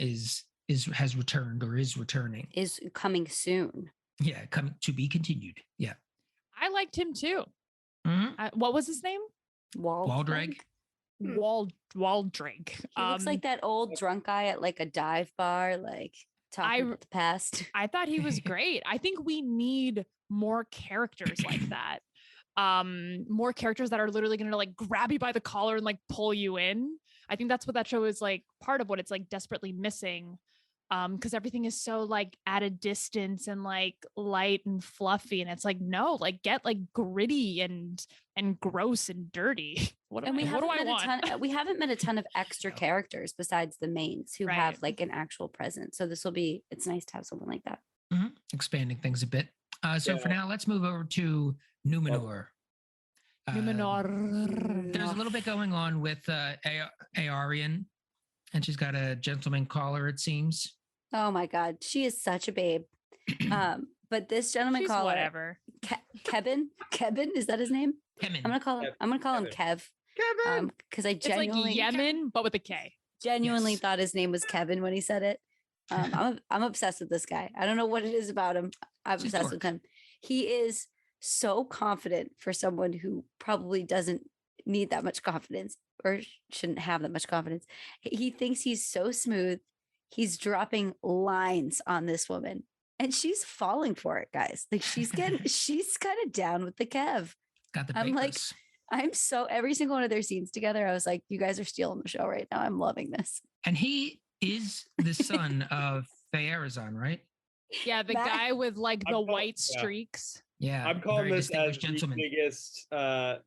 has returned or is returning. Is coming soon. Yeah, come to be continued. Yeah. I liked him too. Mm-hmm. What was his name? Waldreg. Waldreg. He looks like that old drunk guy at like a dive bar, like talking about the past. I thought he was great. I think we need more characters like that. More characters that are literally going to like grab you by the collar and like pull you in. I think that's what that show is like, part of what it's like desperately missing. Because everything is so like at a distance and like light and fluffy, and it's like, no, like get like gritty and gross and dirty. What do I want? We haven't met a ton of extra characters besides the mains who have like an actual presence. So it's nice to have someone like that. Mm-hmm. Expanding things a bit. For now, let's move over to Numenor. Numenor. There's a little bit going on with Aorian, and she's got a gentleman caller, it seems. Oh my God, she is such a babe. But this gentleman caller, whatever. Kevin, is that his name? Kevin. I'm gonna call him Kev. Kevin. Because I genuinely, it's like Yemen, but with a K. Genuinely thought his name was Kevin when he said it. I'm obsessed with this guy. I don't know what it is about him. I'm obsessed with him. He is so confident for someone who probably doesn't need that much confidence or shouldn't have that much confidence. He thinks he's so smooth. He's dropping lines on this woman, and she's falling for it, guys. Like she's kind of down with the Kev. Got the I'm like, every single one of their scenes together, I was like, you guys are stealing the show right now. I'm loving this. And he is the son of Thearazon, right? Yeah, the guy with like the white streaks. Yeah, I'm calling this as the biggest.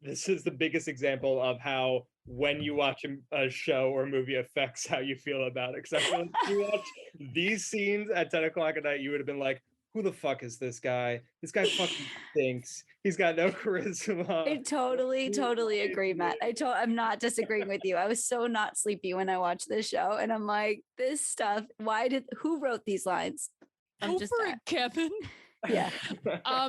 This is the biggest example of how when you watch a show or a movie affects how you feel about it. Because I feel like if you watch these scenes at 10 o'clock at night, you would have been like, who the fuck is this guy? This guy fucking stinks. He's got no charisma. I totally agree, Matt. I'm not disagreeing with you. I was so not sleepy when I watched this show, and I'm like, this stuff. Who wrote these lines? Go for it, Kevin. Yeah.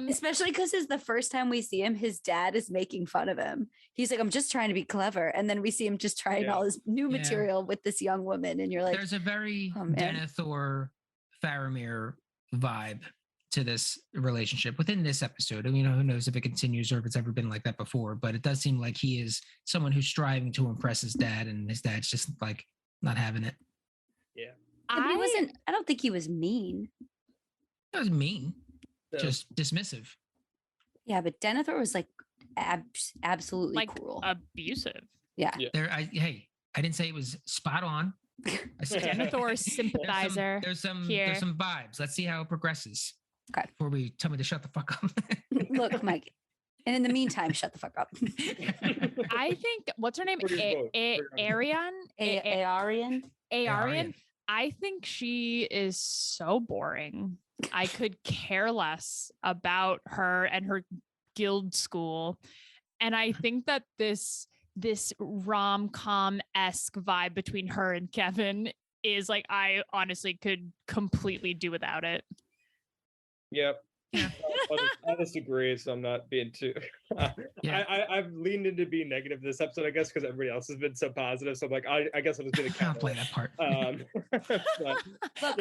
Especially because it's the first time we see him, his dad is making fun of him. He's like, I'm just trying to be clever. And then we see him just trying all his new material with this young woman. And you're like, there's a very Denethor Faramir vibe to this relationship within this episode. And, who knows if it continues or if it's ever been like that before, but it does seem like he is someone who's striving to impress his dad, and his dad's just like not having it. Yeah. I don't think he was mean. It was mean. Just dismissive. Yeah, but Denethor was like absolutely like cruel, abusive. Yeah. I didn't say it was spot on. Denethor sympathizer. There's some vibes. Let's see how it progresses. Okay. Before we tell me to shut the fuck up. Look, Mike. And in the meantime, shut the fuck up. I think what's her name? Arian. Arian. I think she is so boring. I could care less about her and her guild school. And I think that this rom-com-esque vibe between her and Kevin is like, I honestly could completely do without it. Yep. I disagree, so I'm not being too. I've leaned into being negative this episode, I guess, because everybody else has been so positive. So I'm like, I guess I'll just be the I'll play that part. Look,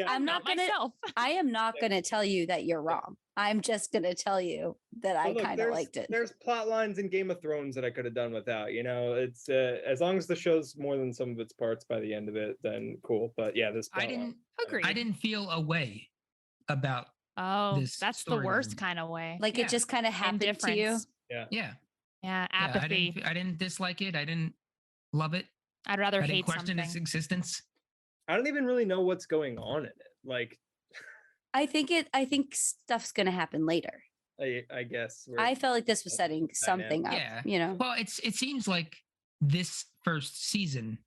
I am not gonna tell you that you're wrong. I'm just gonna tell you that I kind of liked it. There's plot lines in Game of Thrones that I could have done without. It's as long as the show's more than some of its parts by the end of it, then cool. But yeah, this I didn't agree. I didn't feel a way about. Oh, that's the worst kind of way. Like it just kind of happened to you. Yeah. Apathy. I didn't dislike it. I didn't love it. I'd rather hate question something. its existence. I don't even really know what's going on in it. Like, I think stuff's gonna happen later. I guess. I felt like this was setting something up. Yeah. Well, it seems like this first season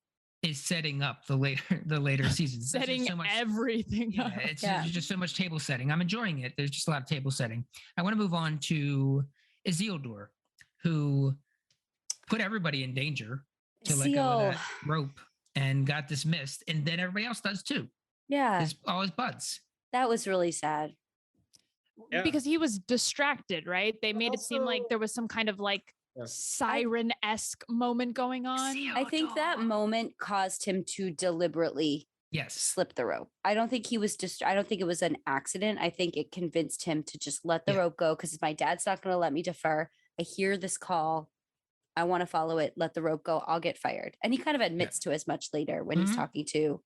is setting up the later seasons. Setting everything up. There's just so much table setting. I'm enjoying it. There's just a lot of table setting. I want to move on to Isildur, who put everybody in danger to let go of that rope and got dismissed. And then everybody else does too. Yeah. All his buds. That was really sad. Yeah. Because he was distracted, right? They made it seem like there was some kind of like siren-esque moment going on. I think that moment caused him to deliberately slip the rope. I don't think he was I don't think it was an accident. I think it convinced him to just let the rope go because my dad's not going to let me defer. I hear this call. I want to follow it. Let the rope go. I'll get fired. And he kind of admits to as much later when he's talking to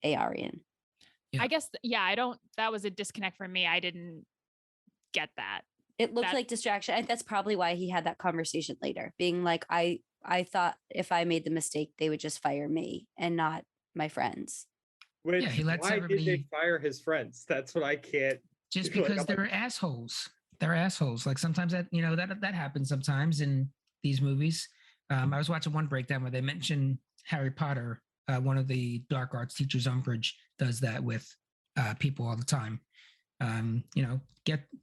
Arian. I guess, that was a disconnect for me. I didn't get that. It looked like distraction. That's probably why he had that conversation later, being like, I thought if I made the mistake, they would just fire me and not my friends. Why did they fire his friends? That's what I can't. Just because they're assholes. They're assholes. Like sometimes that happens sometimes in these movies. I was watching one breakdown where they mentioned Harry Potter. One of the dark arts teachers, Umbridge, does that with people all the time.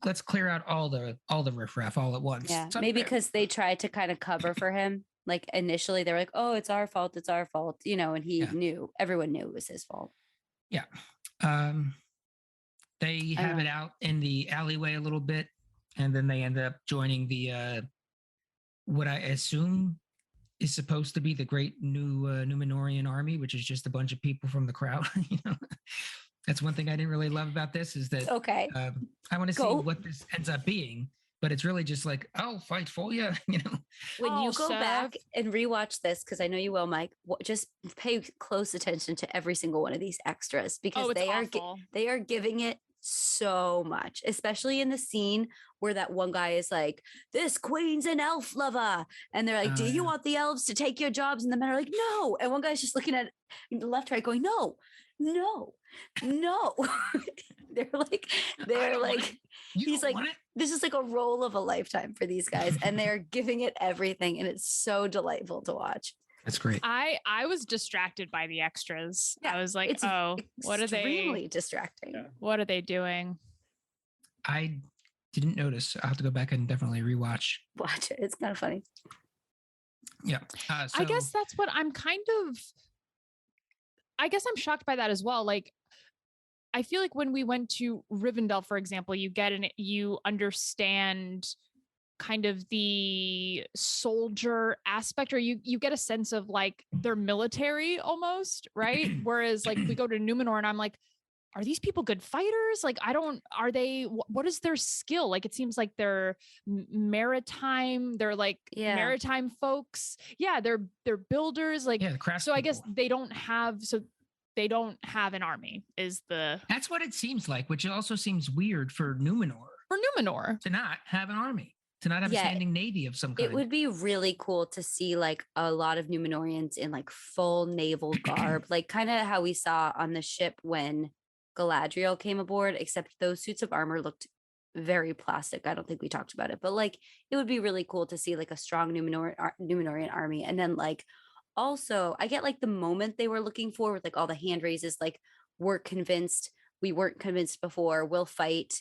Let's clear out all the riffraff all at once. Yeah, maybe because they tried to kind of cover for him. Like initially they were like, oh, it's our fault, and he knew, everyone knew it was his fault. Yeah. They have it out in the alleyway a little bit, and then they end up joining the what I assume is supposed to be the great new Numenorian army, which is just a bunch of people from the crowd. That's one thing I didn't really love about this is that I want to see what this ends up being, but it's really just like, I'll fight for you. When you go back and rewatch this, because I know you will, Mike, just pay close attention to every single one of these extras because they are giving it so much, especially in the scene where that one guy is like, this queen's an elf lover, and they're like, do you want the elves to take your jobs? And the men are like, no, and one guy's just looking at left, right, going, no. they're like he's like, this is like a role of a lifetime for these guys, and they're giving it everything, and it's so delightful to watch. That's great. I was distracted by the extras. I was like, what are they? Extremely distracting. What are they doing? I didn't notice. I'll have to go back and definitely rewatch. Watch it. It's kind of funny. Yeah. I guess that's what I'm I'm shocked by that as well. Like, I feel like when we went to Rivendell, for example, you understand kind of the soldier aspect, or you get a sense of like their military almost, right? Whereas like we go to Numenor and I'm like, are these people good fighters? Like, what is their skill? Like, it seems like they're maritime, they're like maritime folks. Yeah, they're builders. Like, so I guess they don't have an army that's what it seems like, which also seems weird for Numenor to not have an army, to not have a standing navy of some kind. It would be really cool to see like a lot of Numenorians in like full naval garb, like kind of how we saw on the ship when Galadriel came aboard, except those suits of armor looked very plastic. I don't think we talked about it, but like it would be really cool to see like a strong Numenorian army. And then like also I get like the moment they were looking for with like all the hand raises, like we're convinced, we weren't convinced before, we'll fight.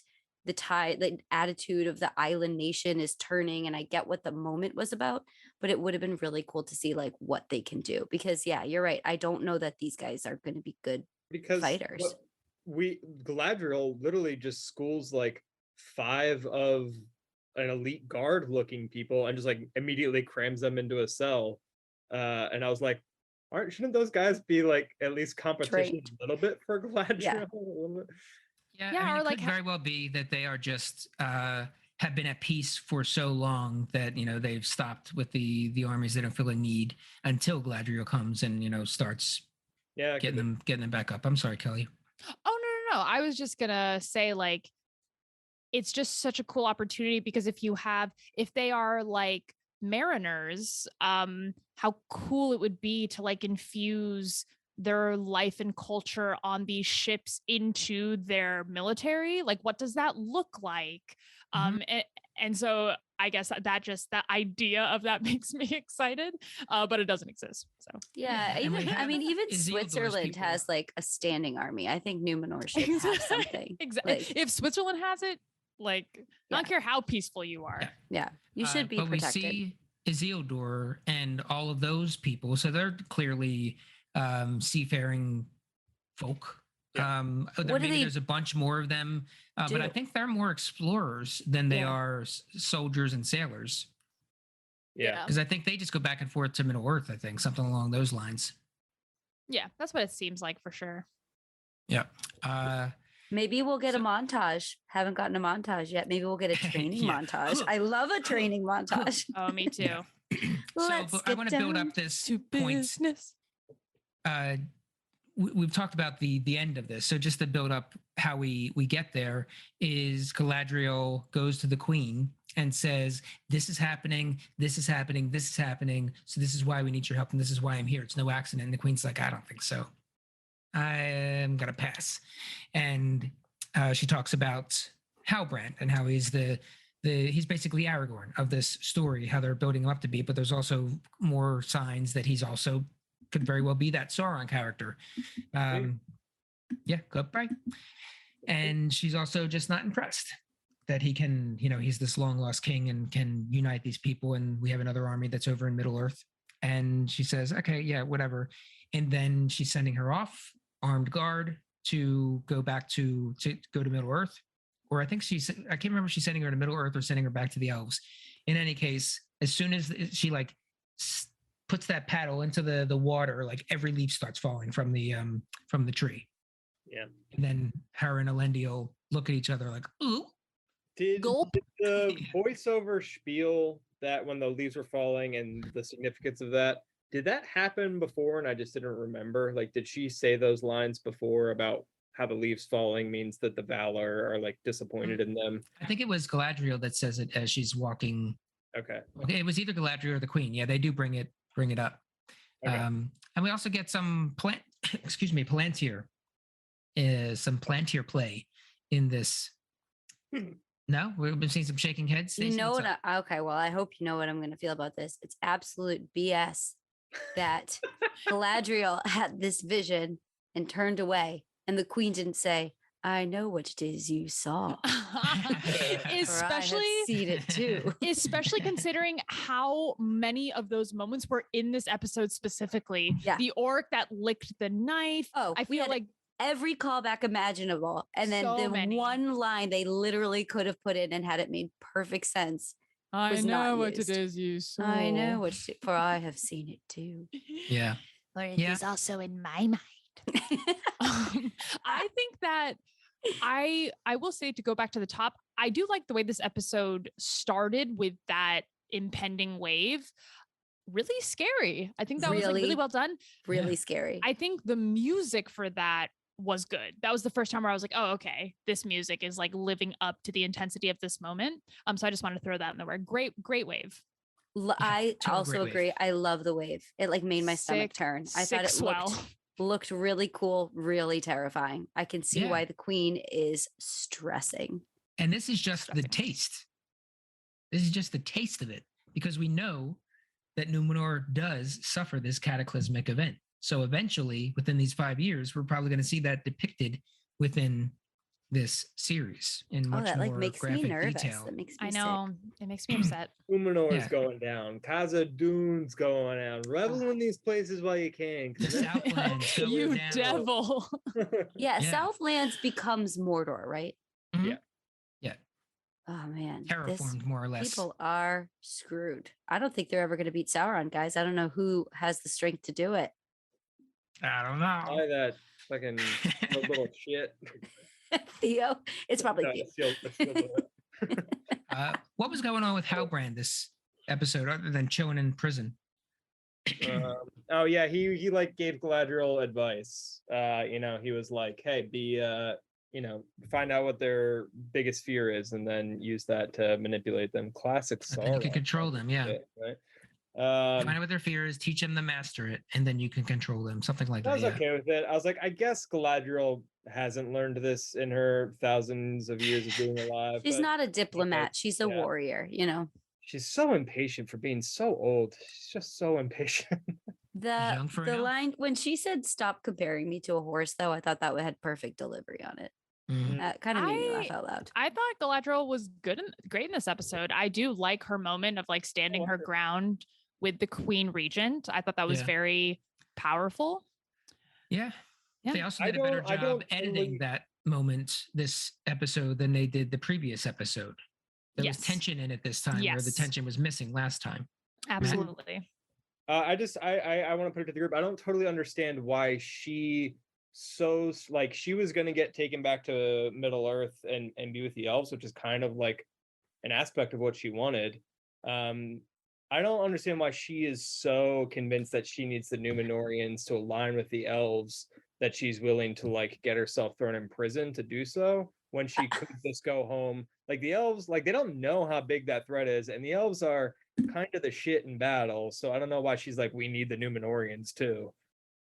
The attitude of the island nation is turning, and I get what the moment was about, but it would have been really cool to see like what they can do, because yeah, you're right, I don't know that these guys are going to be good fighters. Galadriel literally just schools like 5 of an elite guard looking people and just like immediately crams them into a cell, and I was like, shouldn't those guys be like at least competition a little bit for Galadriel? Yeah, I mean, it could very well be that they are just have been at peace for so long that they've stopped with the armies. They don't feel a need until Galadriel comes and starts getting them back up. I'm sorry, Kelly. Oh no. I was just gonna say, like, it's just such a cool opportunity, because if they are like mariners, how cool it would be to like infuse their life and culture on these ships into their military. Like, what does that look like? And so I guess that idea of that makes me excited, but it doesn't exist. So even Switzerland has like a standing army. I think Numenor should have something. Exactly. Like, if Switzerland has it, like, I don't care how peaceful you are. Yeah, you should be protected. We see Isildur and all of those people, so they're clearly seafaring folk. There's a bunch more of them, but I think they're more explorers than they are soldiers and sailors. Yeah, because I think they just go back and forth to Middle Earth. I think something along those lines. Yeah, that's what it seems like for sure. Yeah. Maybe we'll get a montage. Haven't gotten a montage yet. Maybe we'll get a training montage. I love a training montage. Oh, me too. Yeah. I want to build up this point. We've talked about the end of this. So just to build up how we get there is Galadriel goes to the queen and says, this is happening, this is happening, this is happening. So this is why we need your help. And this is why I'm here. It's no accident. And the queen's like, I don't think so. I'm going to pass. And she talks about Halbrand and how he's he's basically Aragorn of this story, how they're building him up to be, but there's also more signs that he's also could very well be that Sauron character. Right. And she's also just not impressed that he can, he's this long lost king and can unite these people. And we have another army that's over in Middle Earth. And she says, okay, yeah, whatever. And then she's sending her off, armed guard, to go back to go to Middle Earth. Or I think I can't remember if she's sending her to Middle Earth or sending her back to the elves. In any case, as soon as she puts that paddle into the water, like every leaf starts falling from the tree. Yeah. And then her and Elendil look at each other like, ooh. Did the voiceover spiel that when the leaves were falling and the significance of that, did that happen before and I just didn't remember? Like, did she say those lines before about how the leaves falling means that the Valar are like disappointed in them? I think it was Galadriel that says it as she's walking. Okay. It was either Galadriel or the Queen. Yeah, they do bring it up. Okay. And we also get some Palantir play in this. No, we've been seeing some shaking heads. Okay, well, I hope you know what I'm going to feel about this. It's absolute BS that Galadriel had this vision and turned away, and the queen didn't say, I know what it is you saw. Especially seen it too. Especially considering how many of those moments were in this episode specifically. Yeah. The orc that licked the knife. Oh, I feel like every callback imaginable. And then the one line they literally could have put in and had it made perfect sense. I know what it is you saw. I know what for I have seen it too. Yeah. Or it is also in my mind. I think that I will say, to go back to the top, I do like the way this episode started with that impending wave. Really scary. I think that was like really well done. Really scary. I think the music for that was good. That was the first time where I was like, oh, okay, this music is like living up to the intensity of this moment. So I just want to throw that in the word. Great wave. I also agree. I love the wave. It like made my stomach turn. I thought it looked really cool, really terrifying. I can see why the queen is stressing. And this is just the taste. This is just the taste of it, because we know that Numenor does suffer this cataclysmic event. So eventually, within these 5 years, we're probably going to see that depicted within this series in much more makes graphic me nervous. detail. That makes me I know. sick. It makes me upset. Numenor is going down. Khazad-dûm's going down. Revel in these places while you can. The Southlands going you down. devil. Yeah, Southlands becomes Mordor, right? Mm-hmm. Yeah. Oh man, terraformed more or less. People are screwed. I don't think they're ever going to beat Sauron, guys. I don't know who has the strength to do it. I don't know. Why that fucking little shit? Theo, it's probably Theo. What was going on with Halbrand this episode, other than chilling in prison? Oh yeah, he like gave Galadriel advice. He was like, hey, be find out what their biggest fear is and then use that to manipulate them. Classic Sauron. Then you can control them, yeah. Right. Find out what their fear is, teach them to master it, and then you can control them. Something like that. I was okay with it. I was like, I guess Galadriel hasn't learned this in her thousands of years of being alive. She's not a diplomat. She's a warrior, She's so impatient for being so old. She's just so impatient. The line when she said "Stop comparing me to a horse," though, I thought that had perfect delivery on it. Mm-hmm. That kind of made me laugh out loud. I thought Galadriel was great in this episode. I do like her moment of like standing her ground with the Queen Regent. I thought that was very powerful. Yeah. They also did a better job editing that moment this episode than they did the previous episode. There was tension in it this time where the tension was missing last time. Absolutely. I want to put it to the group. I don't totally understand why she she was going to get taken back to Middle Earth and be with the elves, which is kind of like an aspect of what she wanted. I don't understand why she is so convinced that she needs the Numenorians to align with the elves that she's willing to like get herself thrown in prison to do so, when she could just go home. Like the elves, like they don't know how big that threat is, and the elves are kind of the shit in battle. So I don't know why she's like, we need the Numenorians too.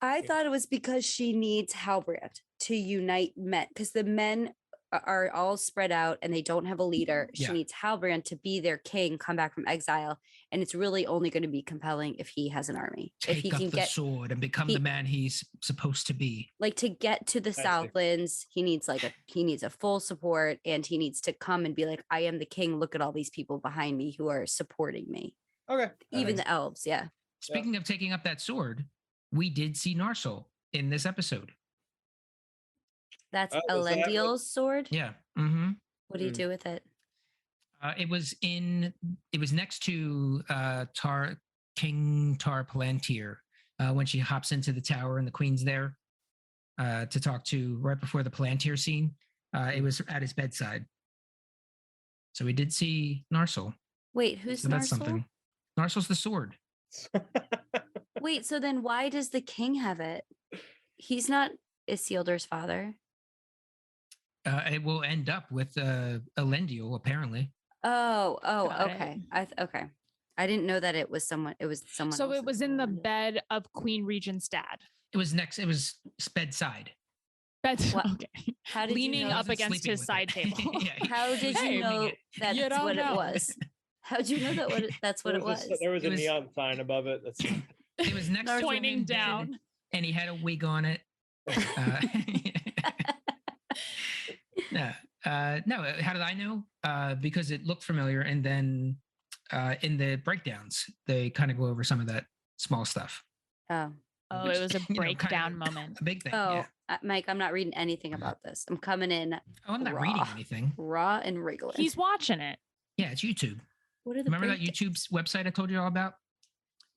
I thought it was because she needs Halbrand to unite men, because the men are all spread out and they don't have a leader. She needs Halbrand to be their king, come back from exile, and it's really only going to be compelling if he has an army. Take if he up can the get sword and become the man he's supposed to be. Like to get to the Southlands, he needs a full support, and he needs to come and be like, I am the king. Look at all these people behind me who are supporting me. Okay. Even the elves, yeah. Speaking of taking up that sword, we did see Narsil in this episode. That's Elendil's sword? Yeah. Mm-hmm. What do you do with it? It was next to King Tar Palantir when she hops into the tower and the queen's there to talk to right before the Palantir scene. It was at his bedside. So we did see Narsil. Wait, who's Narsil? That's something. Narsil's the sword. Wait, so then why does the king have it? He's not Isildur's father. It will end up with Elendil, apparently. Oh, okay. Okay. I didn't know that it was someone. It was someone. So it was in the bed of Queen Regent's dad. It was bedside. Okay. How did leaning you know? up against his side table? How did you know that's what it was? How did you know that's what it was? There was a neon sign above it. It was next to pointing down, and he had a wig on it. No, no. How did I know? Because it looked familiar, and then in the breakdowns, they kind of go over some of that small stuff. Oh. Oh, it was a Kind breakdown of moment. a big thing. Oh, Yeah. Mike, I'm not reading anything about this. I'm coming in Oh, I'm not reading anything. raw and wriggling. He's watching it. Yeah, it's YouTube. What are the Remember that YouTube's website I told you all about?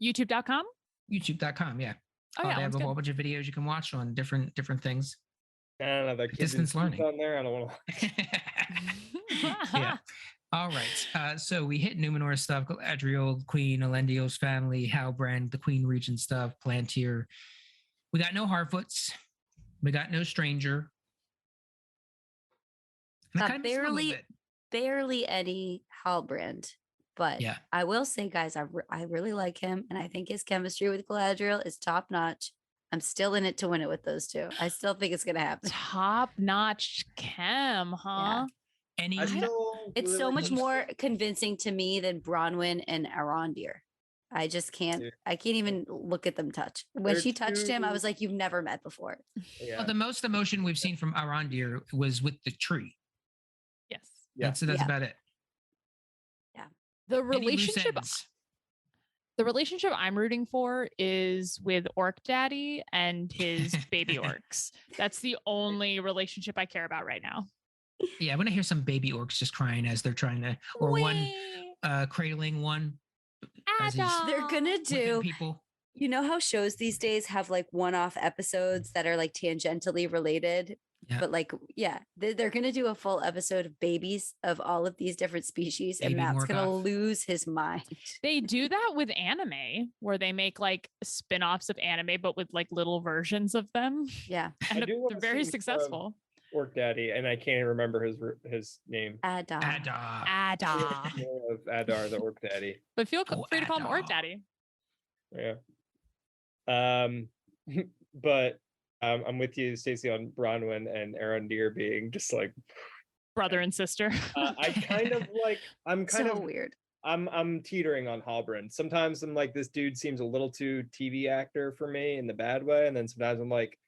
YouTube.com? YouTube.com, yeah. Oh, yeah, they have a good. whole bunch of videos you can watch on different things. I don't know. The kids Distance learning on there. I don't want to. Yeah. All right. So we hit Numenor stuff, Galadriel, Queen, Elendil's family, Halbrand, the Queen Regent stuff, Palantir. We got no Harfoots. We got no Stranger. Barely any Halbrand. But yeah. I will say, guys, I really like him. And I think his chemistry with Galadriel is top notch. I'm still in it to win it with those two. I still think it's going to happen. Top notch chem, huh? Yeah. It's so much more convincing to me than Bronwyn and Arondir. I just can't. Yeah. I can't even look at them touch. When she touched him, I was like, "You've never met before." Yeah. Well, the most emotion we've seen from Arondir was with the tree. Yes. That's about it. Yeah. The relationship I'm rooting for is with Orc Daddy and his baby orcs. That's the only relationship I care about right now. Yeah, I want to hear some baby orcs just crying as they're trying to, or Wee. one cradling one. They're gonna do people. You know how shows these days have like one-off episodes that are like tangentially related, but like, yeah, they're gonna do a full episode of babies of all of these different species, and Matt's gonna lose his mind. They do that with anime, where they make like spin-offs of anime, but with like little versions of them. Yeah, and they're very successful. Orc Daddy, and I can't even remember his name. Adar. Of Adar, the Orc Daddy. But feel free to call him Orc Daddy. Yeah. But I'm with you, Stacey, on Bronwyn and Arondir being just like brother and sister. I kind of like. I'm kind of weird. I'm teetering on Halbrand. Sometimes I'm like, this dude seems a little too TV actor for me in the bad way, and then sometimes I'm like,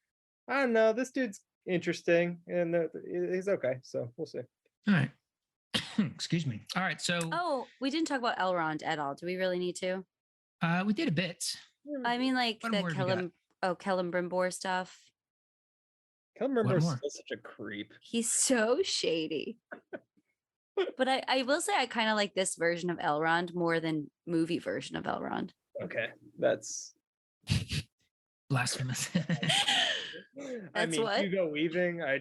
I don't know, this dude's interesting, and he's okay. So we'll see. All right. Excuse me. All right. So. We didn't talk about Elrond at all. Do we really need to? We did a bit. I mean, like the Celebrimbor stuff. Celebrimbor is such a creep. He's so shady. But I will say I kind of like this version of Elrond more than movie version of Elrond. Okay, that's blasphemous. I mean, what? Hugo Weaving. I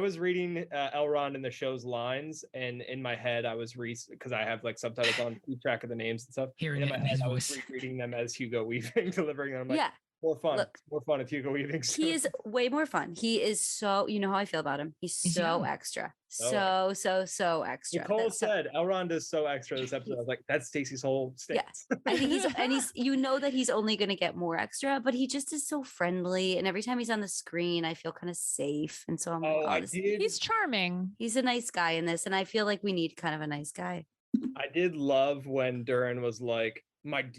was reading Elrond in the show's lines, and in my head I was because I have like subtitles on, keep track of the names and stuff. Hearing in my head, I was reading them as Hugo Weaving, delivering them. I'm like, more fun. Look, more fun if Hugo Weaving. He is way more fun. He is so, you know how I feel about him. He's so extra. So extra. Nicole said Elrond is so extra this episode. I was like, that's Stacey's whole stance. Yeah. I think he's you know that he's only going to get more extra, but he just is so friendly. And every time he's on the screen, I feel kind of safe. And so I'm he's charming. He's a nice guy in this. And I feel like we need kind of a nice guy. I did love when Durin was like,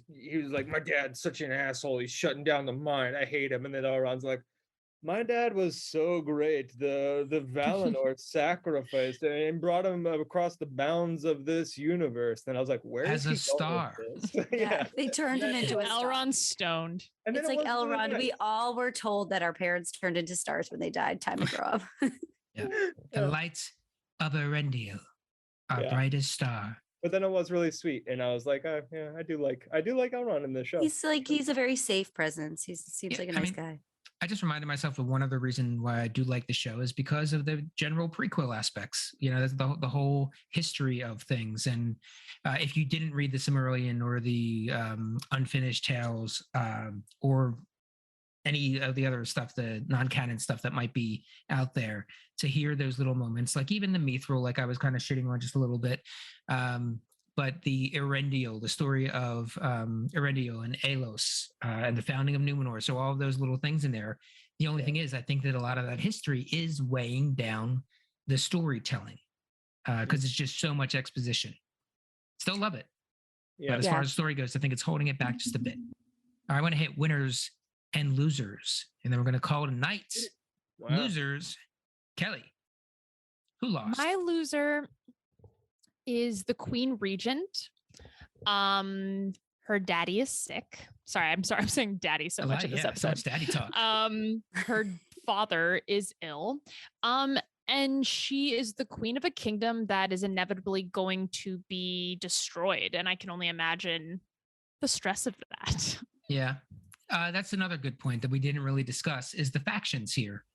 he was like, my dad's such an asshole. He's shutting down the mine. I hate him. And then Elrond's like, my dad was so great. The Valinor sacrificed and brought him across the bounds of this universe. And I was like, where is he as a star? Yeah, they turned him into a Elrond stoned. And it's like Elrond. Really we all were told that our parents turned into stars when they died. Time to grow up. Yeah. The lights of Arondir, our brightest star. But then it was really sweet, and I was like, oh, yeah, I do like Elrond in this show. He's a very safe presence. He seems like a nice guy. I just reminded myself of one other reason why I do like the show is because of the general prequel aspects. You know, that's the whole history of things. And if you didn't read the Silmarillion or the Unfinished Tales or any of the other stuff, the non-canon stuff that might be out there, to hear those little moments, like even the Mithril, like I was kind of shitting on just a little bit. But the Eärendil, the story of Eärendil and Alos and the founding of Numenor. So all of those little things in there. The only thing is, I think that a lot of that history is weighing down the storytelling because it's just so much exposition. Still love it. Yeah. But as far as the story goes, I think it's holding it back just a bit. All right, I want to hit winners and losers, and then we're going to call it a night. Wow. Losers, Kelly, who lost? My loser is the Queen Regent. Her daddy is sick. Sorry, I'm saying daddy so much in this episode. So much daddy talk. Her father is ill. And she is the queen of a kingdom that is inevitably going to be destroyed. And I can only imagine the stress of that. Yeah. That's another good point that we didn't really discuss is the factions here.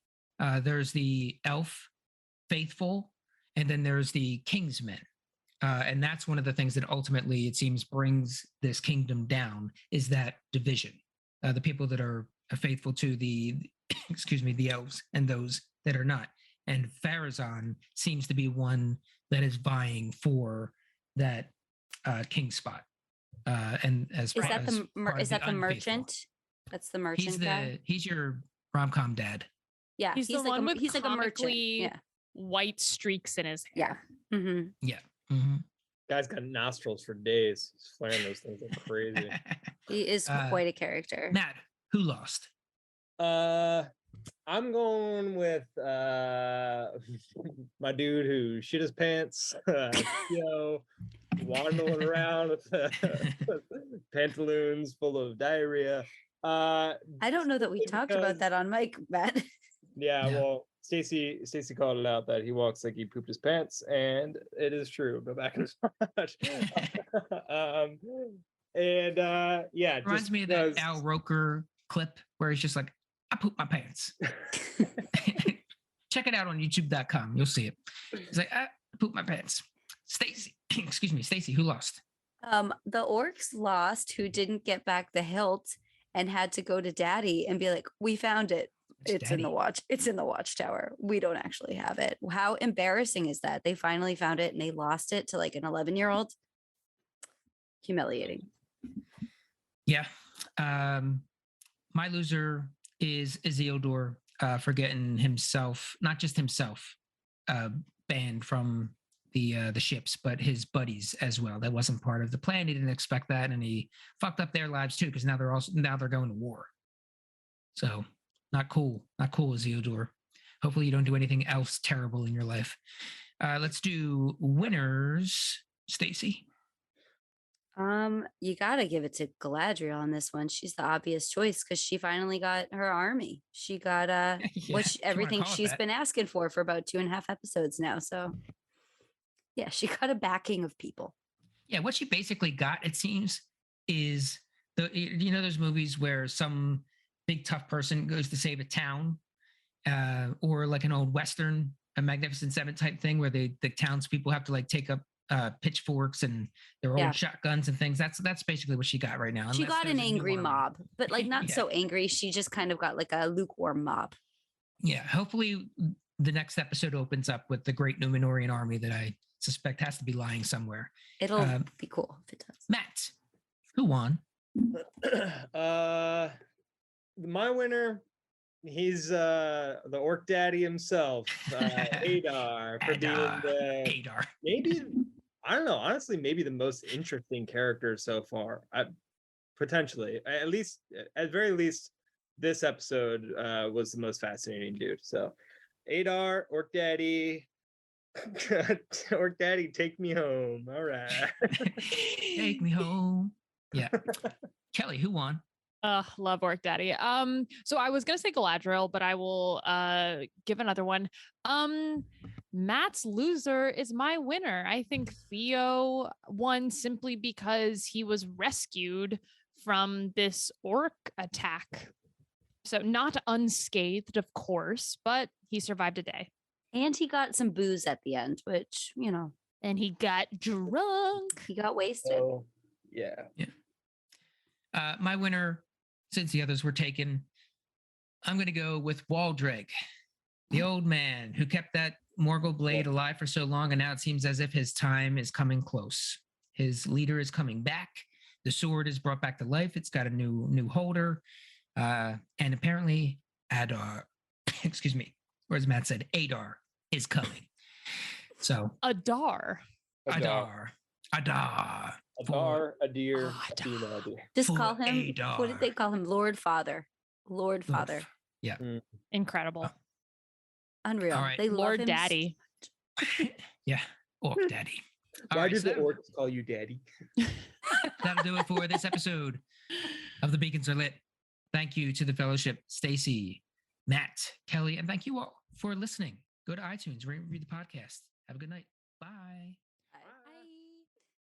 There's the elf faithful, and then there's the kingsmen. And that's one of the things that ultimately it seems brings this kingdom down is that division. The people that are faithful to the, the elves and those that are not. And Pharazôn seems to be one that is vying for that king spot. And as is that the merchant? That's the merchant guy. He's your rom-com dad. Yeah, he's the one with he's like a merchant. Yeah. White streaks in his hair. Yeah. Mm-hmm. Yeah. Mm-hmm. Guy's got nostrils for days. He's flaring those things like crazy. He is quite a character. Matt, who lost? I'm going with my dude who shit his pants, Theo, wandering around with pantaloons full of diarrhea. I don't know that we talked about that on mic, Matt. Yeah, well, Stacy called it out that he walks like he pooped his pants, and it is true. Go back and watch. Yeah, reminds me of that Al Roker clip where he's just like, I pooped my pants. Check it out on youtube.com. You'll see it. He's like, I pooped my pants. Stacy, who lost? The orcs lost, who didn't get back the hilt and had to go to daddy and be like, we found it. It's in the watchtower. We don't actually have it. How embarrassing is that? They finally found it and they lost it to like an 11-year-old. Humiliating. Yeah. My loser is Isildur for getting himself, not just himself, banned from the ships, but his buddies as well. That wasn't part of the plan. He didn't expect that, and he fucked up their lives too, because now they're going to war. So not cool, Isildur. Hopefully you don't do anything else terrible in your life. Let's do winners, Stacy. You gotta give it to Galadriel on this one. She's the obvious choice because she finally got her army. She got everything she's been asking for about 2.5 episodes now. So yeah, she got a backing of people. Yeah, what she basically got, it seems, is those movies where some big tough person goes to save a town, or like an old Western, a Magnificent Seven type thing where the townspeople have to like take up pitchforks and their old shotguns and things. That's basically what she got right now. She got an angry mob, but like not so angry. She just kind of got like a lukewarm mob. Yeah, hopefully the next episode opens up with the great Numenorian army that I suspect has to be lying somewhere. It'll be cool if it does. Matt, who won? My winner, he's the orc daddy himself, Adar, for being Adar. Maybe, I don't know, honestly, maybe the most interesting character so far. Potentially, at very least, this episode was the most fascinating dude. So, Adar, orc daddy, orc daddy, take me home. All right, take me home. Yeah, Kelly, who won? Love Orc Daddy. So I was gonna say Galadriel, but I will give another one. Matt's loser is my winner. I think Theo won simply because he was rescued from this orc attack. So not unscathed, of course, but he survived a day. And he got some booze at the end, which, and he got drunk. He got wasted. Oh, yeah. My winner, since the others were taken, I'm going to go with Waldreg, the old man who kept that Morgul blade alive for so long, and now it seems as if his time is coming close. His leader is coming back. The sword is brought back to life. It's got a new holder. And apparently Adar, or as Matt said, Adar is coming. So Adar. Adir. Just call him, Adar. What did they call him? Lord Father. Yeah. Incredible. Unreal. All right. They love Lord him Daddy. Yeah. Orc Daddy. All Why right, do so the orcs call you daddy? that'll do it for this episode of The Beacons Are Lit. Thank you to the Fellowship, Stacy, Matt, Kelly, and thank you all for listening. Go to iTunes, rate and review the podcast. Have a good night. Bye.